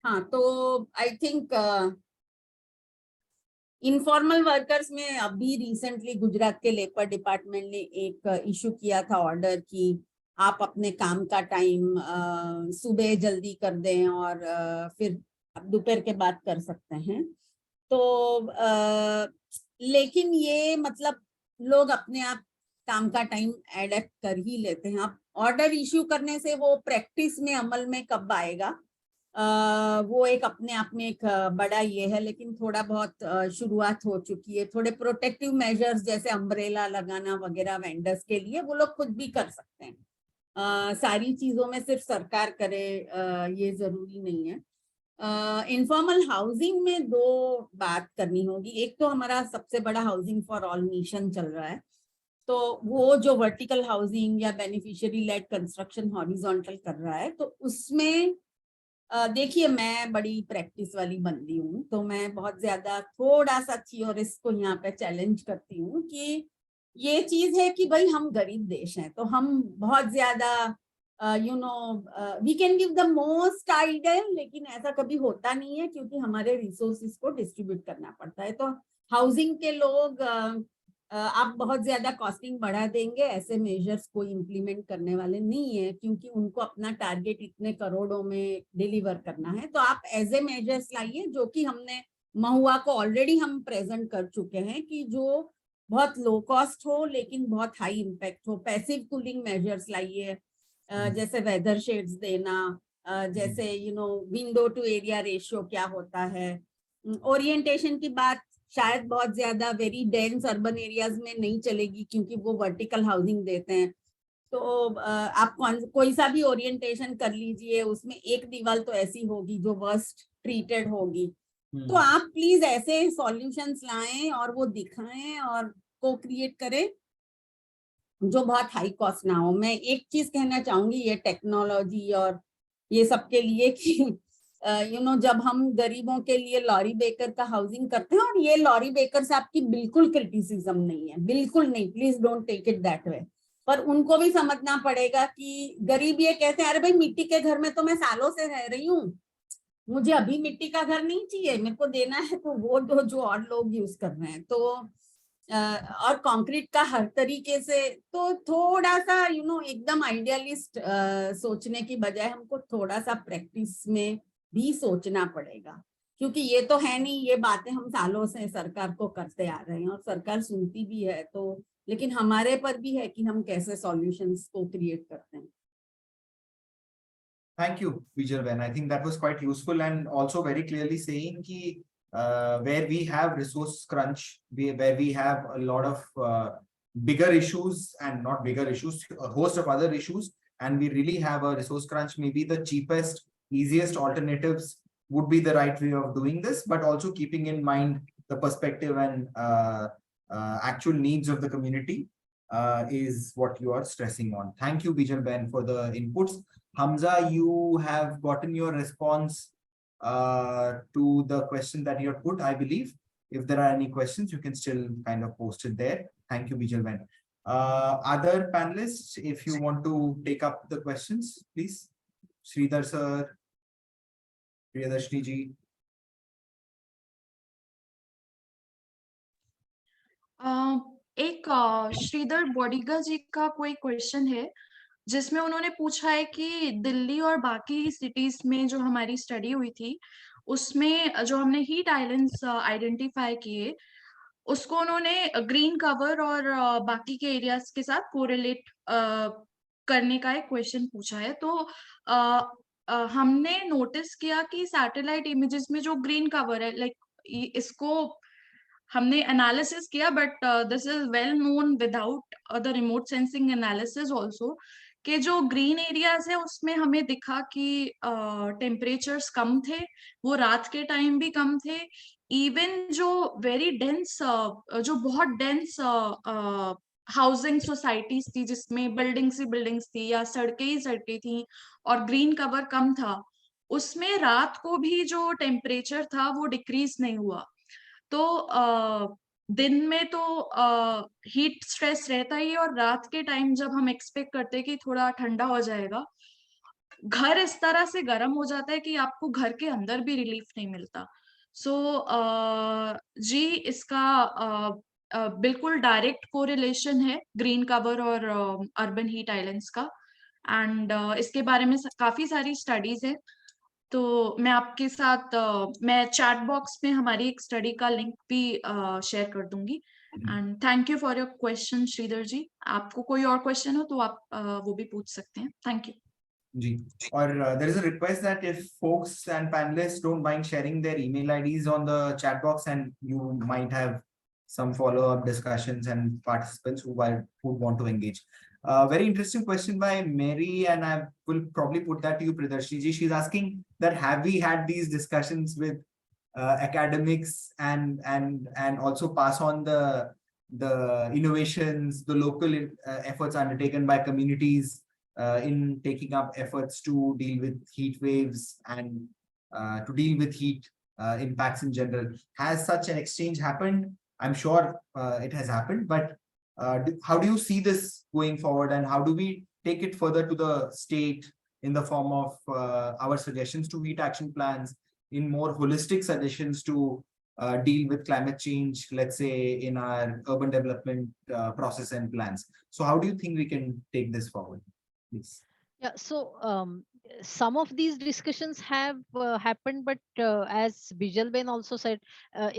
हाँ, तो आई थिंक इनफॉर्मल वर्कर्स में अभी रिसेंटली गुजरात के लेबर डिपार्टमेंट ने एक इशू किया था ऑर्डर कि आप अपने काम का टाइम सुबह जल्दी कर दें और फिर आप दोपहर के बाद कर सकते हैं. तो लेकिन ये मतलब लोग अपने आप काम का टाइम एडेप्ट कर ही लेते हैं. आप ऑर्डर इश्यू करने से वो प्रैक्टिस में अमल में कब आएगा, वो एक अपने आप में एक बड़ा ये है. लेकिन थोड़ा बहुत शुरुआत हो चुकी है. थोड़े प्रोटेक्टिव मेजर्स जैसे अम्ब्रेला लगाना वगैरह वेंडर्स के लिए, वो लोग खुद भी कर सकते हैं. सारी चीजों में सिर्फ सरकार करे ये जरूरी नहीं है. इनफॉर्मल हाउसिंग में दो बात करनी होगी. एक तो हमारा सबसे बड़ा हाउसिंग फॉर ऑल मिशन चल रहा है, तो वो जो वर्टिकल हाउसिंग या बेनिफिशियरी लेड कंस्ट्रक्शन हॉरिजॉन्टल कर रहा है, तो उसमें देखिए मैं बड़ी प्रैक्टिस वाली बंदी हूँ, तो मैं बहुत ज्यादा थोड़ा सा थियोरिस्ट को यहाँ पे चैलेंज करती हूँ कि ये चीज है कि भाई हम गरीब देश हैं, तो हम बहुत ज्यादा we can give the most ideal, लेकिन ऐसा कभी होता नहीं है क्योंकि हमारे रिसोर्सेज को डिस्ट्रीब्यूट करना पड़ता है। तो हाउसिंग के लोग आप बहुत ज्यादा कॉस्टिंग बढ़ा देंगे, ऐसे मेजर्स कोई इम्प्लीमेंट करने वाले नहीं है क्योंकि उनको अपना टारगेट इतने करोड़ों में डिलीवर करना है। तो आप ऐसे मेजर्स लाइए जो कि हमने महुआ को ऑलरेडी हम प्रेजेंट कर चुके हैं कि जो बहुत लो कॉस्ट हो लेकिन बहुत हाई इम्पैक्ट हो। पैसिव कूलिंग मेजर्स लाइए, जैसे वेदर शेड्स देना, जैसे विंडो टू एरिया रेशियो क्या होता है। ओरिएंटेशन की बात शायद बहुत ज्यादा वेरी डेंस अर्बन एरियाज में नहीं चलेगी क्योंकि वो वर्टिकल हाउसिंग देते हैं। तो आप कोई सा भी ओरिएंटेशन कर लीजिए, उसमें एक दीवार तो ऐसी होगी जो वर्स्ट ट्रीटेड होगी। तो आप प्लीज ऐसे सॉल्यूशंस लाएं और वो दिखाएं और को क्रिएट करें जो बहुत हाई कॉस्ट ना हो। मैं एक चीज कहना चाहूंगी ये टेक्नोलॉजी और ये सब के लिए कि जब हम गरीबों के लिए लॉरी बेकर का हाउसिंग करते हैं, और ये लॉरी बेकर से आपकी बिल्कुल क्रिटिसिज्म नहीं है, बिल्कुल नहीं, please don't take it that way, पर उनको भी समझना पड़ेगा कि गरीब ये कहते हैं अरे भाई मिट्टी के घर में तो मैं सालों से रह रही हूँ, मुझे अभी मिट्टी का घर नहीं चाहिए, मेरे को देना है तो वो दो जो और लोग यूज कर रहे हैं। तो और कंक्रीट का हर तरीके से, तो थोड़ा सा एकदम आइडियलिस्ट सोचने की बजाय हमको थोड़ा सा प्रैक्टिस में भी सोचना पड़ेगा, क्योंकि ये तो है नहीं, ये बातें हम सालों से सरकार को करते आ रहे हैं और सरकार सुनती भी है। तो लेकिन हमारे पर भी है कि हम कैसे सॉल्यूशंस को क्रिएट करते हैं। Thank you, Bijal Ben. I think that was quite useful and also very clearly saying ki, where we have resource crunch, where we have a lot of bigger issues and not bigger issues, a host of other issues, and we really have a resource crunch, maybe the cheapest, easiest alternatives would be the right way of doing this, but also keeping in mind the perspective and actual needs of the community is what you are stressing on. Thank you, Bijal Ben, for the inputs. Hamza, you have gotten your response to the question that you have put, I believe. If there are any questions, you can still kind of post it there. Thank you, Bijal Ben. Other panelists, if you want to take up the questions, please. Shreedhar sir, Priyadarshini ji. एक श्रीधर बॉडीगा जी का कोई question है जिसमें उन्होंने पूछा है कि दिल्ली और बाकी सिटीज में जो हमारी स्टडी हुई थी उसमें जो हमने हीट आइलैंड्स आइडेंटिफाई किए उसको उन्होंने ग्रीन कवर और बाकी के एरियाज के साथ कोरिलेट करने का एक क्वेश्चन पूछा है। तो हमने नोटिस किया कि सैटेलाइट इमेजेस में जो ग्रीन कवर है, लाइक इसको हमने एनालिसिस किया, but this is well known without the remote sensing analysis also, कि जो ग्रीन एरियाज है उसमें हमें दिखा कि टेम्परेचर्स कम थे, वो रात के टाइम भी कम थे। इवन जो वेरी डेंस जो बहुत डेंस हाउसिंग सोसाइटीज थी जिसमें बिल्डिंग्स ही बिल्डिंग्स थी या सड़कें ही सड़कें थी और ग्रीन कवर कम था, उसमें रात को भी जो टेम्परेचर था वो डिक्रीज नहीं हुआ। तो दिन में तो हीट स्ट्रेस रहता ही है और रात के टाइम जब हम एक्सपेक्ट करते हैं कि थोड़ा ठंडा हो जाएगा, घर इस तरह से गर्म हो जाता है कि आपको घर के अंदर भी रिलीफ नहीं मिलता। सो जी इसका बिल्कुल डायरेक्ट कोरिलेशन है ग्रीन कवर और अर्बन हीट आइलैंड्स का, एंड इसके बारे में काफी सारी स्टडीज है। तो मैं आपके साथ मैं चैट बॉक्स में हमारी एक स्टडी का लिंक भी शेयर कर दूंगी। And thank you for your question Shridhar ji. आपको कोई और क्वेश्चन हो तो आप वो भी पूछ सकते हैं। थैंक यू जी। और there is a request that if folks and panelists don't mind sharing their email IDs on the chat box, and you might have some follow-up discussions and participants who want to engage. Very interesting question by Mary, and I will probably put that to you, Priyadarshini ji. She's asking that have we had these discussions with academics and also pass on the innovations, the local efforts undertaken by communities in taking up efforts to deal with heat waves and to deal with heat impacts in general. Has such an exchange happened? I'm sure it has happened, but how do you see this going forward, and how do we take it further to the state in the form of our suggestions to heat action plans, in more holistic suggestions to deal with climate change, let's say in our urban development process and plans. So how do you think we can take this forward, please? Yeah, so some of these discussions have happened, but as Bijal Ben also said,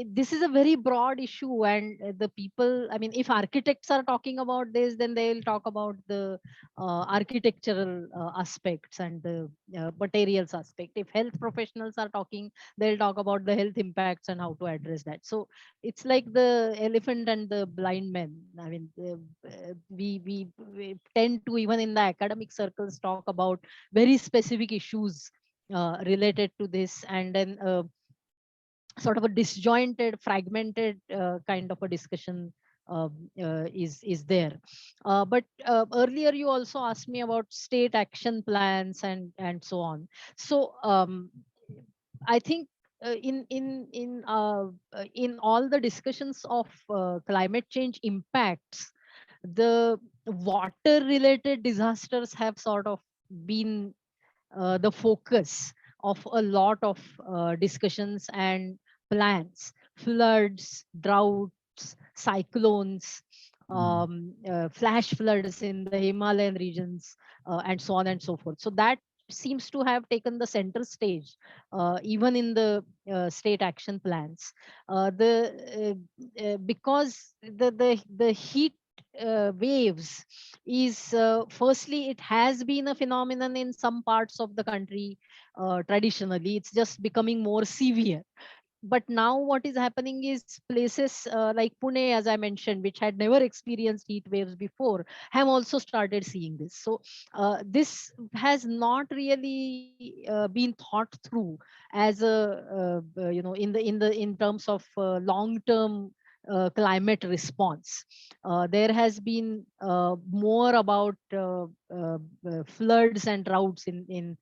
this is a very broad issue, and the people, I mean, if architects are talking about this, then they will talk about the architectural aspects and the materials aspect. If health professionals are talking, they'll talk about the health impacts and how to address that. So it's like the elephant and the blind man. I mean, we tend to, even in the academic circles, talk about very specific issues related to this, and then sort of a disjointed, fragmented kind of a discussion is there. But earlier you also asked me about state action plans and so on. So I think in all the discussions of climate change impacts, the water related disasters have sort of been the focus of a lot of discussions and plans. Floods, droughts, cyclones, flash floods in the Himalayan regions, and so on and so forth. So that seems to have taken the center stage, even in the state action plans. Because the heat waves is, firstly, it has been a phenomenon in some parts of the country. Traditionally it's just becoming more severe, but now what is happening is places like Pune, as I mentioned, which had never experienced heat waves before, have also started seeing this. So this has not really been thought through as in terms of long term climate response. There has been more about floods and droughts in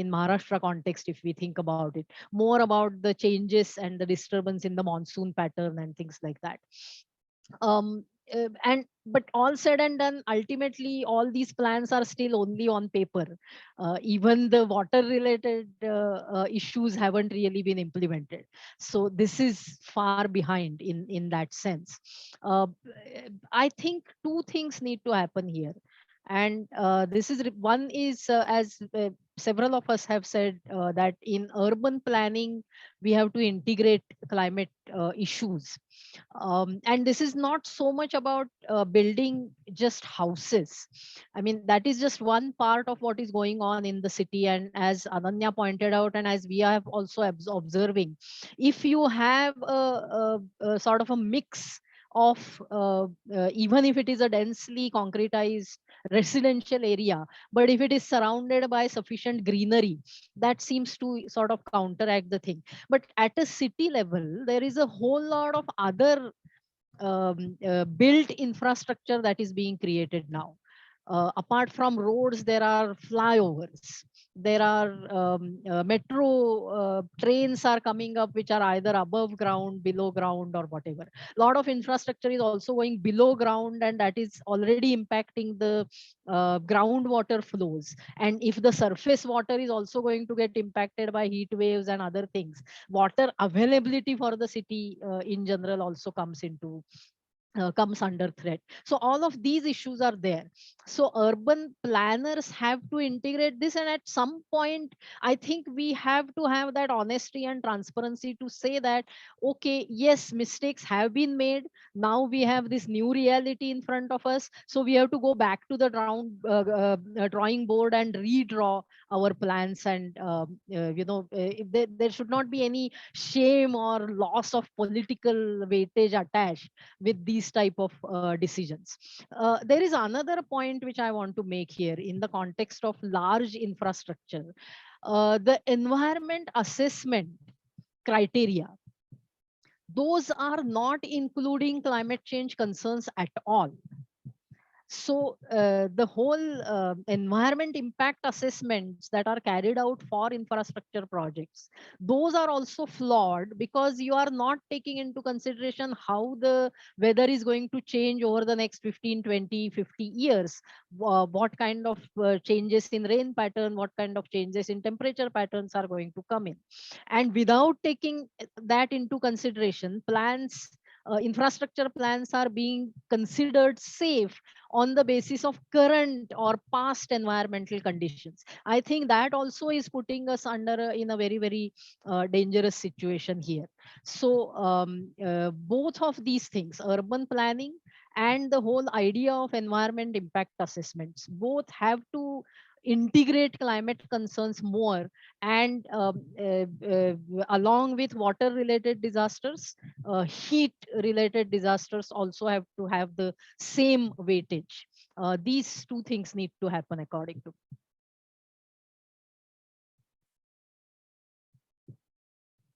Maharashtra context, if we think about it, more about the changes and the disturbance in the monsoon pattern and things like that. And but all said and done, ultimately all these plans are still only on paper. Even the water related issues haven't really been implemented, so this is far behind in that sense. I think two things need to happen here, and this is one is, as several of us have said, that in urban planning we have to integrate climate issues. And this is not so much about building just houses. I mean, that is just one part of what is going on in the city, and as Ananya pointed out, and as we are also observing, if you have a sort of a mix of even if it is a densely concretized residential area, but if it is surrounded by sufficient greenery, that seems to sort of counteract the thing. But at a city level, there is a whole lot of other built infrastructure that is being created now. Apart from roads, there are flyovers, there are metro trains are coming up, which are either above ground, below ground, or whatever. A lot of infrastructure is also going below ground, and that is already impacting the groundwater flows. And if the surface water is also going to get impacted by heat waves and other things, water availability for the city in general also comes under threat. So all of these issues are there. So urban planners have to integrate this, and at some point I think we have to have that honesty and transparency to say that, okay, yes, mistakes have been made. Now we have this new reality in front of us, so we have to go back to the drawing board and redraw our plans. And there should not be any shame or loss of political weightage attached with these type of decisions. There is another point which I want to make here in the context of large infrastructure. The environment assessment criteria, those are not including climate change concerns at all. So the whole environment impact assessments that are carried out for infrastructure projects, those are also flawed because you are not taking into consideration how the weather is going to change over the next 15, 20, 50 years. What kind of changes in rain pattern, what kind of changes in temperature patterns are going to come in. And without taking that into consideration, plans, infrastructure plans are being considered safe on the basis of current or past environmental conditions. I think that also is putting us under in a very, very dangerous situation here. So both of these things, urban planning and the whole idea of environment impact assessments, both have to integrate climate concerns more, and along with water related disasters, heat related disasters also have to have the same weightage. These two things need to happen according to.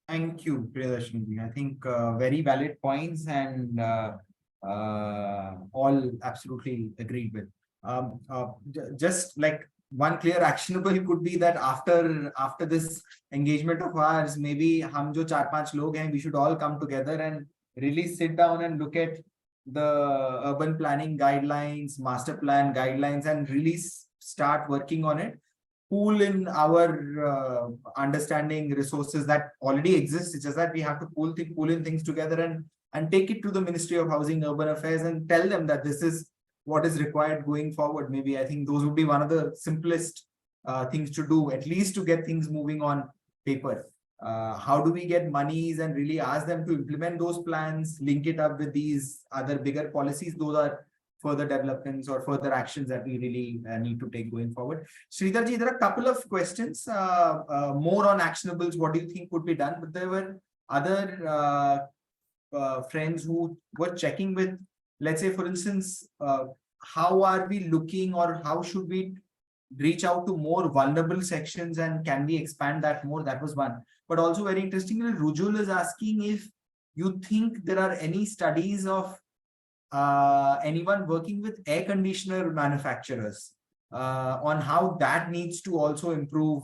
Thank you, Priyadarshini. I think very valid points and all absolutely agreed with. Just like one clear actionable could be that after this engagement of ours, maybe hum jo 4-5 log hain, we should all come together and really sit down and look at the urban planning guidelines, master plan guidelines, and really start working on it. Pool in our understanding resources that already exist. It's just that we have to pool in things together and take it to the Ministry of Housing, Urban Affairs, and tell them that this is what is required going forward. Maybe I think those would be one of the simplest things to do, at least to get things moving on paper. How do we get monies and really ask them to implement those plans, link it up with these other bigger policies? Those are further developments or further actions that we really need to take going forward. Shreedhar ji, there are a couple of questions, more on actionables. What do you think could be done? But there were other friends who were checking with, let's say, for instance, how are we looking, or how should we reach out to more vulnerable sections, and can we expand that more? That was one. But also very interestingly, Rujul is asking if you think there are any studies of anyone working with air conditioner manufacturers on how that needs to also improve,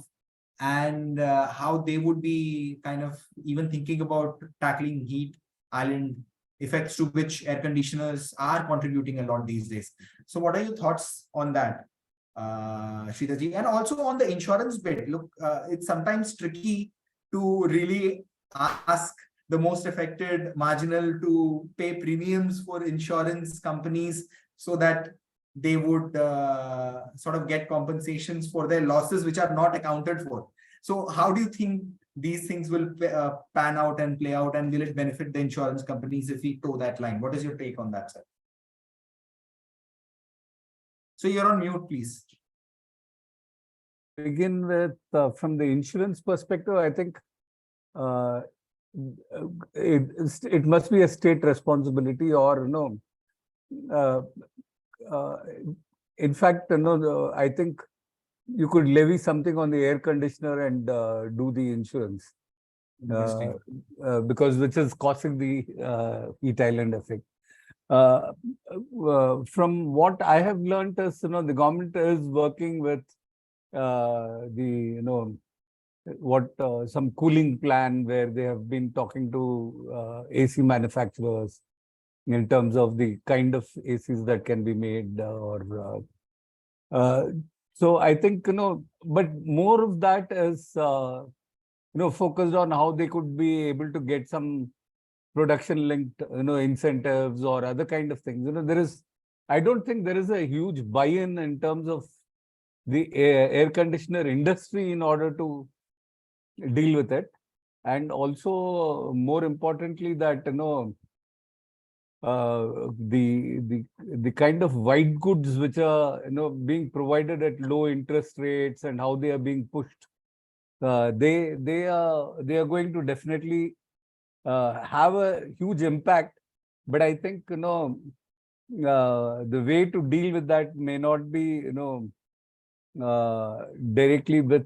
and how they would be kind of even thinking about tackling heat island effects, to which air conditioners are contributing a lot these days. So what are your thoughts on that, Shreedhar ji? And also on the insurance bit, look, it's sometimes tricky to really ask the most affected marginal to pay premiums for insurance companies so that they would sort of get compensations for their losses which are not accounted for. So how do you think these things will pan out and play out, and will it benefit the insurance companies if we toe that line? What is your take on that, sir? So you're on mute, please. Begin with from the insurance perspective, I think it must be a state responsibility, or in fact, I think you could levy something on the air conditioner and do the insurance, because which is causing the heat island effect. From what I have learned is, the government is working with some cooling plan, where they have been talking to AC manufacturers in terms of the kind of ACs that can be made, so I think, but more of that is, focused on how they could be able to get some production linked, incentives or other kind of things. I don't think there is a huge buy-in in terms of the air conditioner industry in order to deal with it. And also, more importantly, that the kind of white goods which are being provided at low interest rates, and how they are being pushed, they are going to definitely have a huge impact. But I think the way to deal with that may not be directly with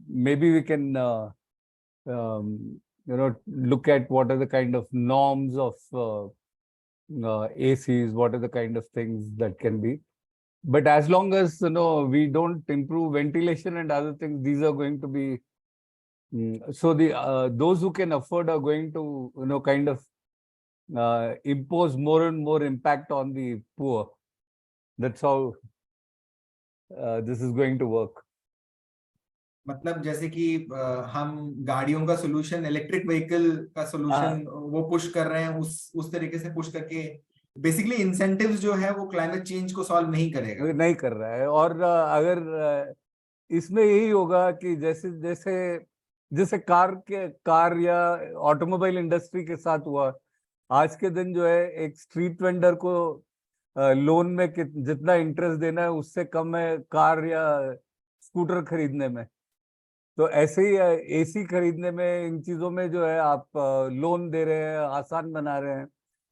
maybe we can look at what are the kind of norms of ACs, what are the kind of things that can be. But as long as we don't improve ventilation and other things, these are going to be so the those who can afford are going to kind of impose more and more impact on the poor. That's how this is going to work. मतलब जैसे कि हम गाड़ियों का solution electric vehicle का solution वो push कर रहे हैं, उस तरीके से पुश करके बेसिकली इंसेंटिव्स जो है वो क्लाइमेट चेंज को सॉल्व नहीं करेगा, नहीं कर रहा है. और अगर इसमें यही होगा कि जैसे जैसे जैसे कार या ऑटोमोबाइल इंडस्ट्री के साथ हुआ, आज के दिन जो है एक स्ट्रीट वेंडर को लोन में जितना इंटरेस्ट देना है उससे कम है कार या स्कूटर खरीदने में. तो ऐसे ही एसी खरीदने में, इन चीजों में जो है आप लोन दे रहे हैं, आसान बना रहे हैं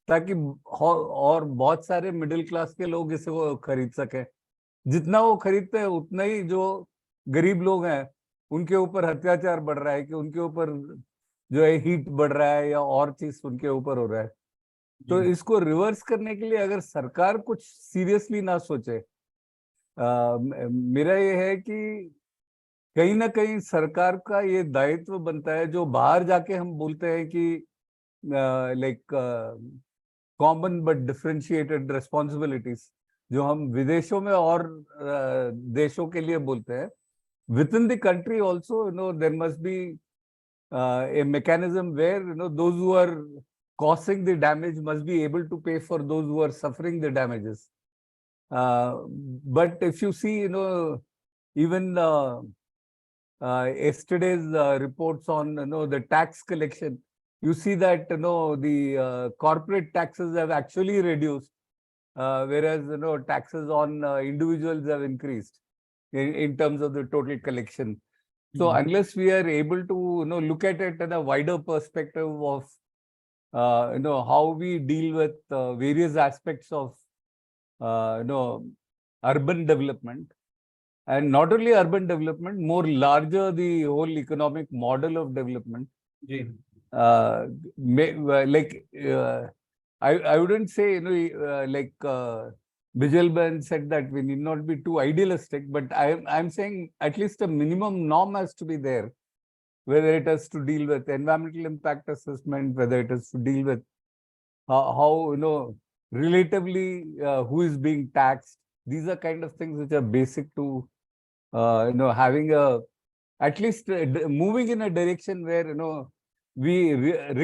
ताकि और बहुत सारे मिडिल क्लास के लोग इसे वो खरीद सके. जितना वो खरीदते हैं उतना ही जो गरीब लोग हैं उनके ऊपर अत्याचार बढ़ रहा है कि उनके ऊपर जो है हीट बढ़ रहा है या और चीज उनके ऊपर हो रहा है. तो इसको रिवर्स करने के लिए अगर सरकार कुछ सीरियसली ना सोचे, मेरा ये है कि कहीं ना कहीं सरकार का ये दायित्व बनता है, जो बाहर जाके हम बोलते हैं कि like common but differentiated responsibilities, जो हम विदेशों में और देशों के लिए बोलते हैं. Within the country also there must be a mechanism where those who are causing the damage must be able to pay for those who are suffering the damages. But if you see even yesterday's reports on the tax collection, you see that the corporate taxes have actually reduced, whereas taxes on individuals have increased in terms of the total collection. So unless we are able to look at it in a wider perspective of how we deal with various aspects of urban development, and not only urban development, more larger the whole economic model of development. I wouldn't say like Bijal Brahmbhatt said that we need not be too idealistic, but I'm saying at least a minimum norm has to be there, whether it has to deal with environmental impact assessment, whether it has to deal with how relatively who is being taxed. These are kind of things which are basic to having at least moving in a direction where we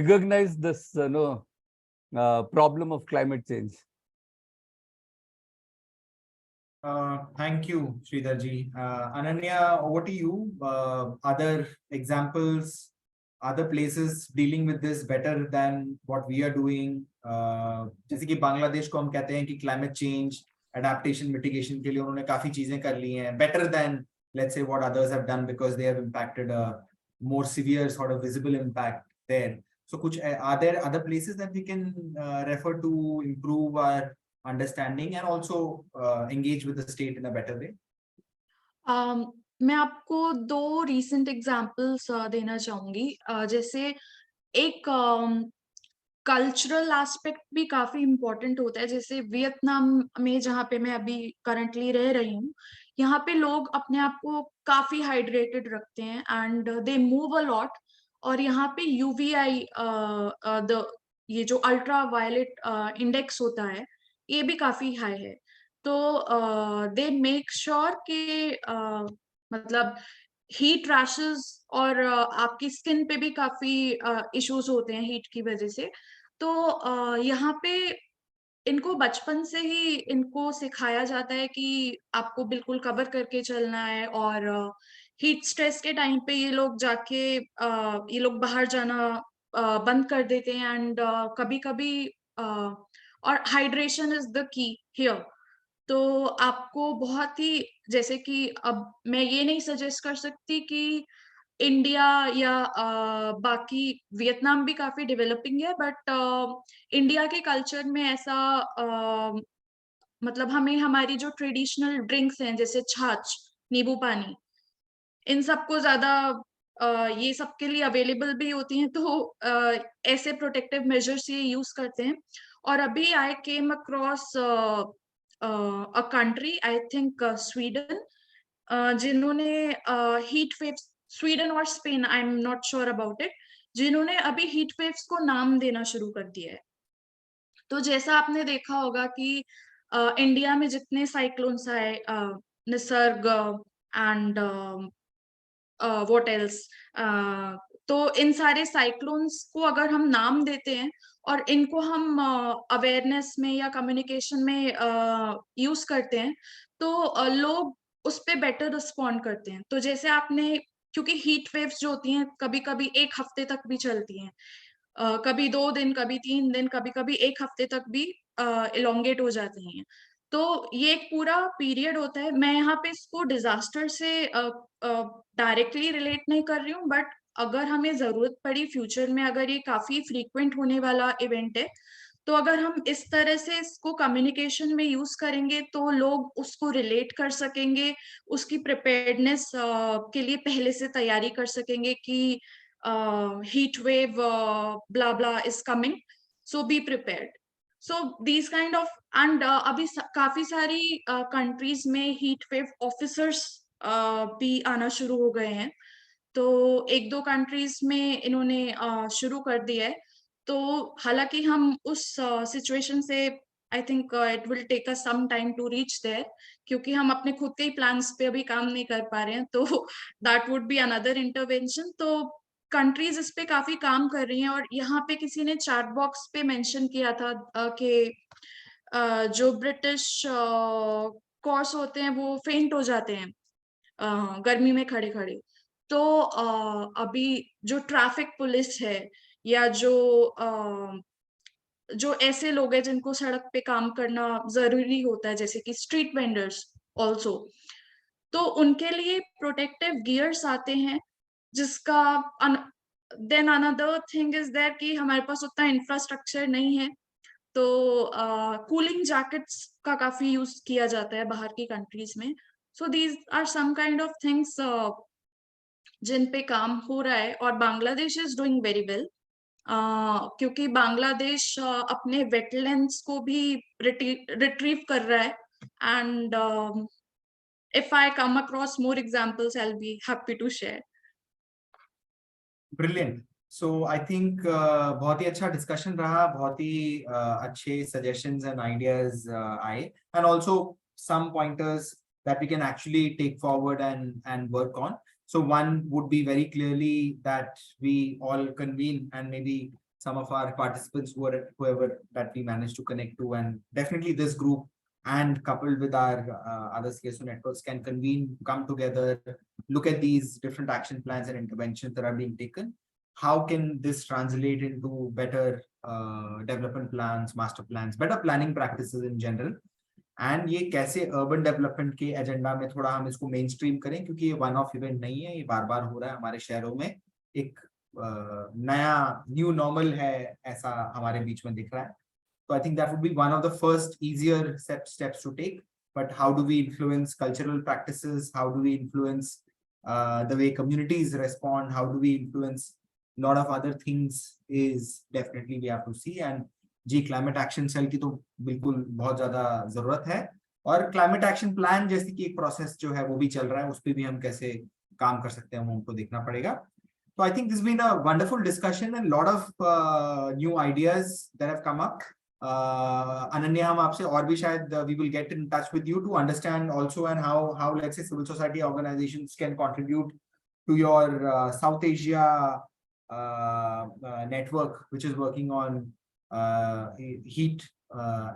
recognize this problem of climate change. Thank you, Shreedhar ji. Ananya, over to you. Other examples, other places dealing with this better than what we are doing. जैसे कि बांग्लादेश को हम कहते हैं कि climate change adaptation mitigation के लिए उन्होंने काफी चीजें कर ली हैं, better than let's say what others have done because they have impacted a more severe sort of visible impact there. So are there other places that we can refer to improve our understanding and also engage with the state in a better way? मैं आपको 2 recent examples देना चाहूंगी. जैसे एक cultural aspect भी काफी important होता है. जैसे वियतनाम में जहाँ पे मैं अभी करंटली रह रही हूँ, यहाँ पे लोग अपने आप को काफी हाइड्रेटेड रखते हैं and they move a lot. और यहाँ पे यूवीआई ये जो अल्ट्रा वायलेट इंडेक्स होता है ये भी काफी हाई है. तो दे मेक श्योर कि मतलब हीट रैशेस और आपकी स्किन पे भी काफी इश्यूज होते हैं हीट की वजह से. तो यहाँ पे इनको बचपन से ही इनको सिखाया जाता है कि आपको बिल्कुल कवर करके चलना है. और हीट स्ट्रेस के टाइम पे ये लोग बाहर जाना बंद कर देते हैं. एंड कभी कभी और hydration is the key here. तो आपको बहुत ही, जैसे कि अब मैं ये नहीं सजेस्ट कर सकती कि इंडिया या बाकी वियतनाम भी काफी डेवलपिंग है, बट इंडिया के कल्चर में ऐसा मतलब हमें हमारी जो ट्रेडिशनल ड्रिंक्स हैं जैसे छाछ, नींबू पानी, इन सबको ज्यादा ये सबके लिए अवेलेबल भी होती हैं. तो ऐसे प्रोटेक्टिव मेजर्स ये यूज करते हैं. और अभी I came across a country, I think Sweden, जिन्होंने हीट वेव्स, स्वीडन और Spain, I am not sure about it, जिन्होंने अभी हीट वेव्स को नाम देना शुरू कर दिया है। तो जैसा आपने देखा होगा कि इंडिया में जितने साइक्लोन्स आए, निसर्ग एंड व्हाट एल्स, तो इन सारे साइक्लोन्स को अगर हम नाम देते हैं और इनको हम अवेयरनेस में या कम्युनिकेशन में यूज करते हैं, तो लोग उस पे बेटर रिस्पॉन्ड करते हैं। तो जैसे आपने, क्योंकि हीट वेव्स जो होती हैं कभी कभी 1 हफ्ते तक भी चलती हैं, कभी 2 दिन, कभी 3 दिन, कभी कभी 1 हफ्ते तक भी इलोंगेट हो जाती हैं। तो ये एक पूरा पीरियड होता है। मैं यहाँ पे इसको डिजास्टर से डायरेक्टली रिलेट नहीं कर रही हूँ, बट अगर हमें जरूरत पड़ी फ्यूचर में, अगर ये काफी फ्रीक्वेंट होने वाला इवेंट है, तो अगर हम इस तरह से इसको कम्युनिकेशन में यूज करेंगे तो लोग उसको रिलेट कर सकेंगे, उसकी प्रिपेयर्डनेस के लिए पहले से तैयारी कर सकेंगे कि heat wave blah blah is coming, so be prepared. So these kind of, and अभी काफी सारी कंट्रीज में हीट वेव ऑफिसर्स भी आना शुरू हो गए हैं। तो 1-2 कंट्रीज में इन्होंने शुरू कर दिया है। तो हालांकि हम उस सिचुएशन से, I think it will take us some time to reach there, क्योंकि हम अपने खुद के ही प्लान्स पे अभी काम नहीं कर पा रहे हैं, तो that would be another intervention. तो कंट्रीज इस पे काफी काम कर रही हैं। और यहाँ पे किसी ने चैट बॉक्स पे मेंशन किया था कि जो ब्रिटिश कोर्स होते हैं वो फेंट हो जाते हैं गर्मी में खड़े खड़े। तो अभी जो ट्रैफिक पुलिस है, या जो ऐसे लोग हैं जिनको सड़क पे काम करना जरूरी होता है, जैसे कि स्ट्रीट वेंडर्स ऑल्सो, तो उनके लिए प्रोटेक्टिव गियर्स आते हैं, जिसका then another thing is there कि हमारे पास उतना इंफ्रास्ट्रक्चर नहीं है। तो कूलिंग जैकेट्स का काफी यूज किया जाता है बाहर की कंट्रीज में। So these are some kind of things जिन पे काम हो रहा है। और Bangladesh is doing very well, क्योंकि बांग्लादेश अपने वेटलैंड्स को भी रिट्रीव कर रहा है। And if I come across more examples, I'll be happy to share. Brilliant. So I think बहुत ही अच्छा discussion रहा, बहुत ही अच्छे suggestions and ideas आए, and also some pointers that we can actually take forward and work on. So one would be very clearly that we all convene, and maybe some of our participants, whoever that we managed to connect to, and definitely this group and coupled with our other CSO networks can convene, come together, look at these different action plans and interventions that are being taken. How can this translate into better development plans, master plans, better planning practices in general? And ये कैसे urban development के agenda में थोड़ा हम इसको main stream करें, क्योंकि ये वन ऑफ इवेंट नहीं है, ये बार बार हो रहा है हमारे शहरों में, एक नया न्यू नॉर्मल है, ऐसा हमारे बीच में दिख रहा है। So I think that would be one of the first easier steps to take. But how do we influence cultural practices? How do we influence the way communities respond? How do we influence a lot of other things is definitely we have to see. And ji climate action cell की तो बिल्कुल बहुत ज़्यादा ज़रूरत है, और climate action plan जैसे कि एक process जो है वो भी चल रहा है, उस पे भी हम कैसे काम कर सकते हैं वो हमको देखना पड़ेगा। So I think this has been a wonderful discussion and a lot of new ideas that have come up. Ananya, हम आपसे और भी शायद we will get in touch with you to understand also and how let's say civil society organizations can contribute to your South Asia network, which is working on heat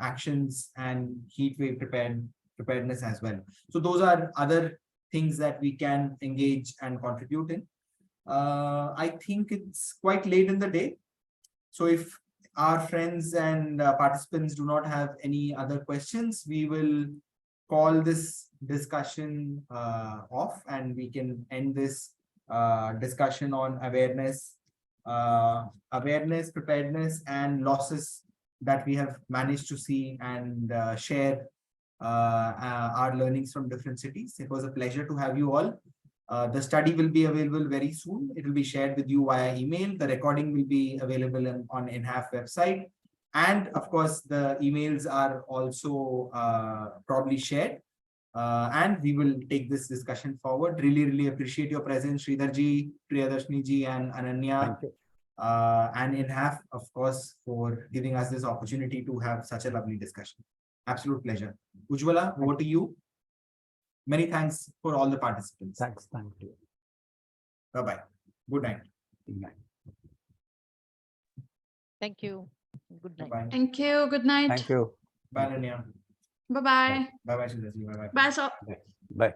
actions and heat wave preparedness as well. So those are other things that we can engage and contribute in. I think it's quite late in the day, so if our friends and participants do not have any other questions, we will call this discussion off, and we can end this discussion on awareness, preparedness, and losses that we have managed to see and share our learnings from different cities. It was a pleasure to have you all. The study will be available very soon. It will be shared with you via email. The recording will be available on INHAF website. And of course, the emails are also probably shared. And we will take this discussion forward. Really, really appreciate your presence, Shreedhar ji, Priyadarshini ji, and Ananya. Thank you. And INHAF, of course, for giving us this opportunity to have such a lovely discussion. Absolute pleasure. Ujjwala, over to you. Many thanks for all the participants. Thanks. Thank you. Bye-bye. Good night. Good night. Thank you. Good night. Bye-bye. Thank you. Good night. Thank you. Bye, Ananya. Bye-bye. Bye-bye, Shreedhar ji. Bye-bye. Bye, sir. Bye.